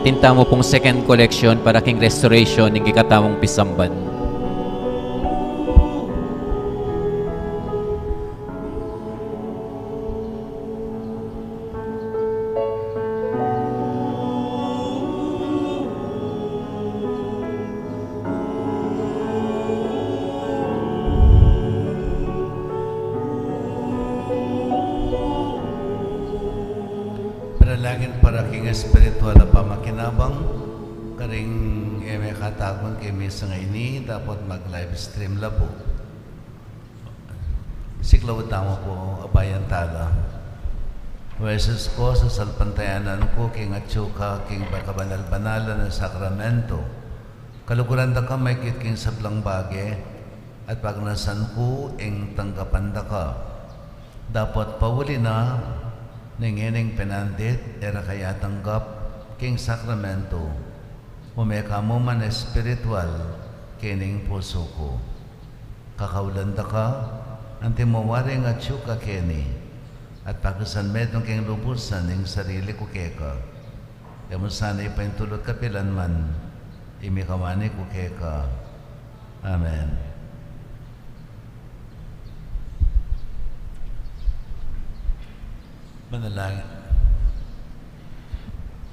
Atinta mo pong second collection para king restoration ng kikatamong pisamban. Panalangin para king espiritual na pamakinabang karing may katagon kay misa nga ini dapat mag-live stream labo. Siklaw tamo po abayan tala. Weses ko sa salpantayanan ko king atsuka king bakabanal-banalan ng sakramento. Kaluguran da ka may kit king sablang bage at pagnasan ko ing tanggapan da ka. Dapat pauli na ningining penandit era kaya tanggap king sakramento umeka mo man espiritual kining puso ko kakaulanda ka anti mawaring at syuka kini at pagkasan medong king lubusan ning sarili ko keka yaman sana ipaintulot kapilan man imikamani ko keka. Amen. Manalangin.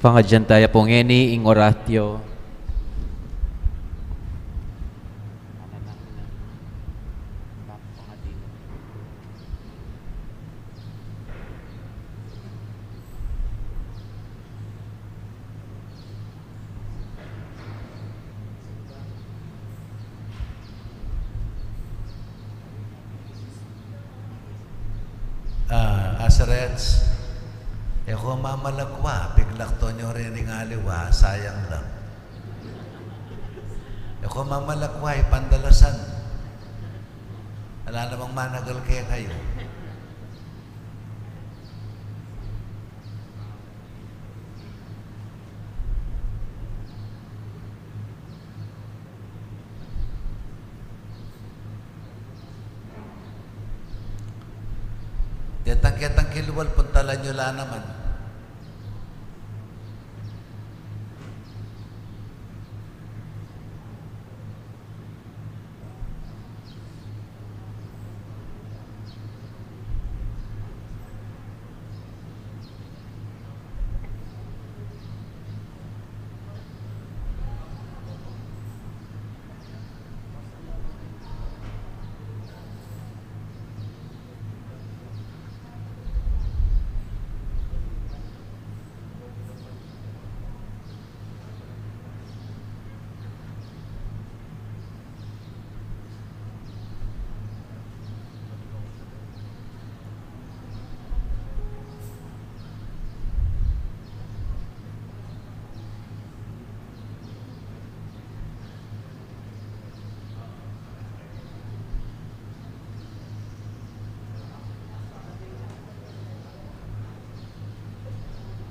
Pangadyan tayo po ngeni ing oratio. Asarets, ako mamalagwa, biglak to nyo rin ng aliwa, sayang lang. Ako mamalagwa, ipandalasan. Wala namang managal kaya kayo. Detang-ketang kiluwal puntalan nyo lang naman.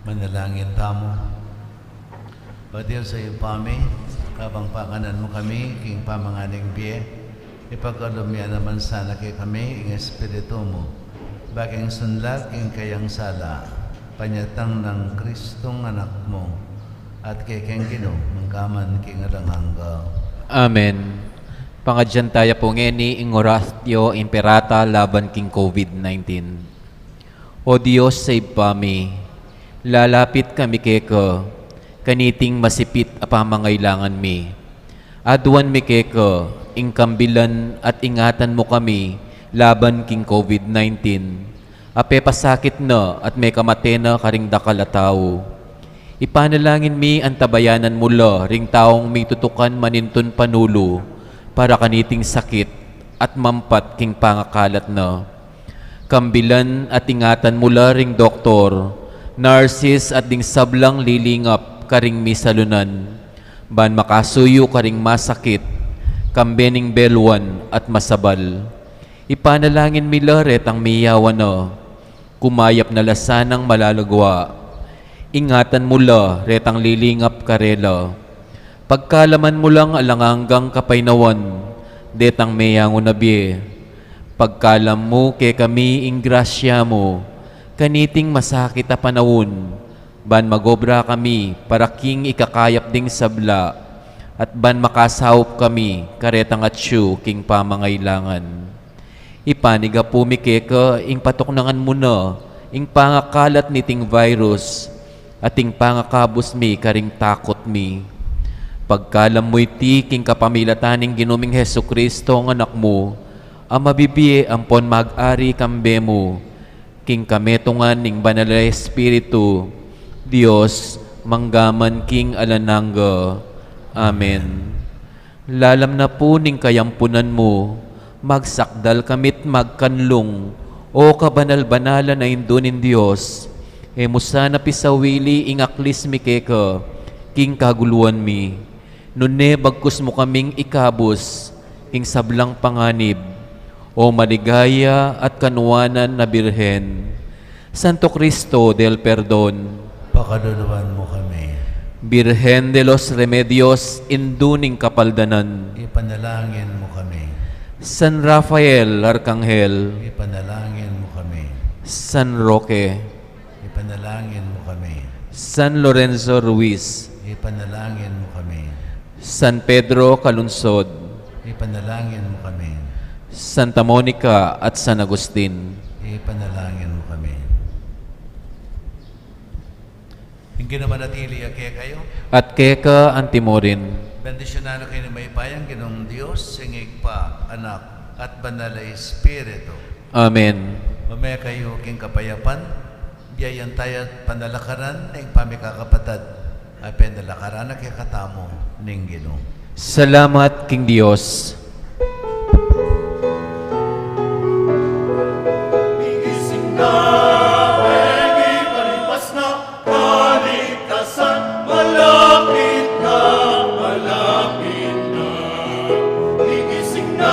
Manalangin tamo. O Diyos sa iyo pami, kabang pakanan mo kami, king pamanganing biye, ipagkalumya naman sana kay kami, ing espiritu mo, baking sunlag, ing kayang sala, panyatang ng Kristong anak mo, at kay keng Ginoo, mangkaman king alangangga. Amen. Pangadyan tayo po ngeni ing oratio imperata laban king COVID-19. O Diyos, save pami. Lalapit kami keko, kaniting masipit apamangailangan mi. Aduan mi keko, ing kambilan at ingatan mo kami, laban king COVID-19. Ape pasakit na at may kamatena karing dakal a tao. Ipanalangin mi ang tabayanan mula, ring taong may tutukan maninton panulo, para kaniting sakit at mampat king pangakalat na. Kambilan at ingatan mula ring doktor, narsis at ding sablang lilingap karing misalunan, ban makasuyo karing masakit, kambening belwan at masabal. Ipanalangin mi laret ang miyawan na, kumayap na lasanang malalagwa. Ingatan mula retang lilingap karela, pagkalaman mo lang alanganggang kapainawan, detang meyango nabye. Pagkalam mo kay kami ing grasya mo, kaniting masakit a panawon, ban magobra kami para king ikakayap ding sabla, at ban makasahop kami karetang at siyo king pamangailangan. Ipaniga pumike ka ing patuknangan mo na, ing pangakalat ni ting virus, at ing pangakabos mi karing takot mi. Pagkalam mo'y ti king kapamilataning ginuming Hesu Kristo ang anak mo, ang mabibiye ampon mag-ari kambe mo, king kametungan ning banal na Espiritu, Dios, manggaman king alanangga. Amen. Lalam na po ning kayampunan mo, magsakdal kamit magkanlong, o kabanal-banala na indunin Diyos, e musana pisawili ing aklis mi keka, king kaguluan mi, nune bagkus mo kaming ikabos, ing sablang panganib, o maligaya at kanuwanan na Birhen. Santo Cristo del Perdon, Pakaduluan mo kami. Birhen de los Remedios, induning kapaldanan, Ipanalangin mo kami. San Rafael Arcangel, Ipanalangin mo kami. San Roque, Ipanalangin mo kami. San Lorenzo Ruiz, Ipanalangin mo kami. San Pedro Calunsod, Ipanalangin mo kami. Santa Monica at San Agustin. Ipanalangin mo kami. Hindi naman natili kaya kayo. At keka antimorin, Bendisyonado kayo ni Maypayang Ginong Diyos, singig pa, anak, at banal na Espiritu. Amen. Mamaya kayo king kapayapan, biyayan tayo at panalakaran ng pamikakapatad, ay panalakaran na kikatamo ng Ginoo. Salamat King Dios. Igising na, pengi palipas na, kaligtasan, malapit na, malapit na. Igising na,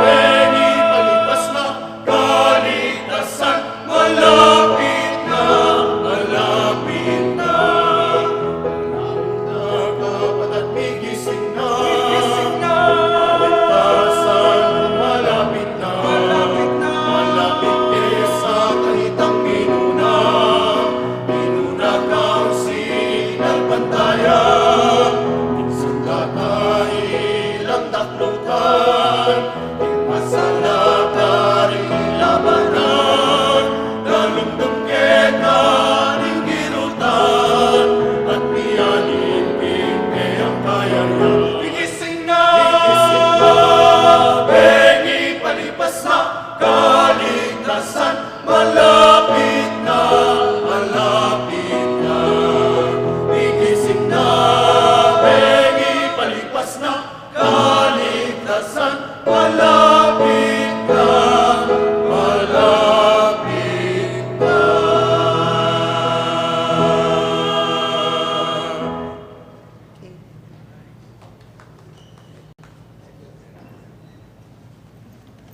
pengi palipas na, kaligtasan, malapit na, malapit na. Kapatid, igising na, kaligtasan, malapit na, malapit din sa kalitang minuna, minuna kang sinang pantaya, minsan ilang taklutan, masalata rin labanan, nalumdum kita rin girutan, at piyanin pinte ang kaya niya. Igising na, bengi palipas na, kaligtasan, malapit na, malapit na. Igising na, bengi palipas na, kaligtasan, malapit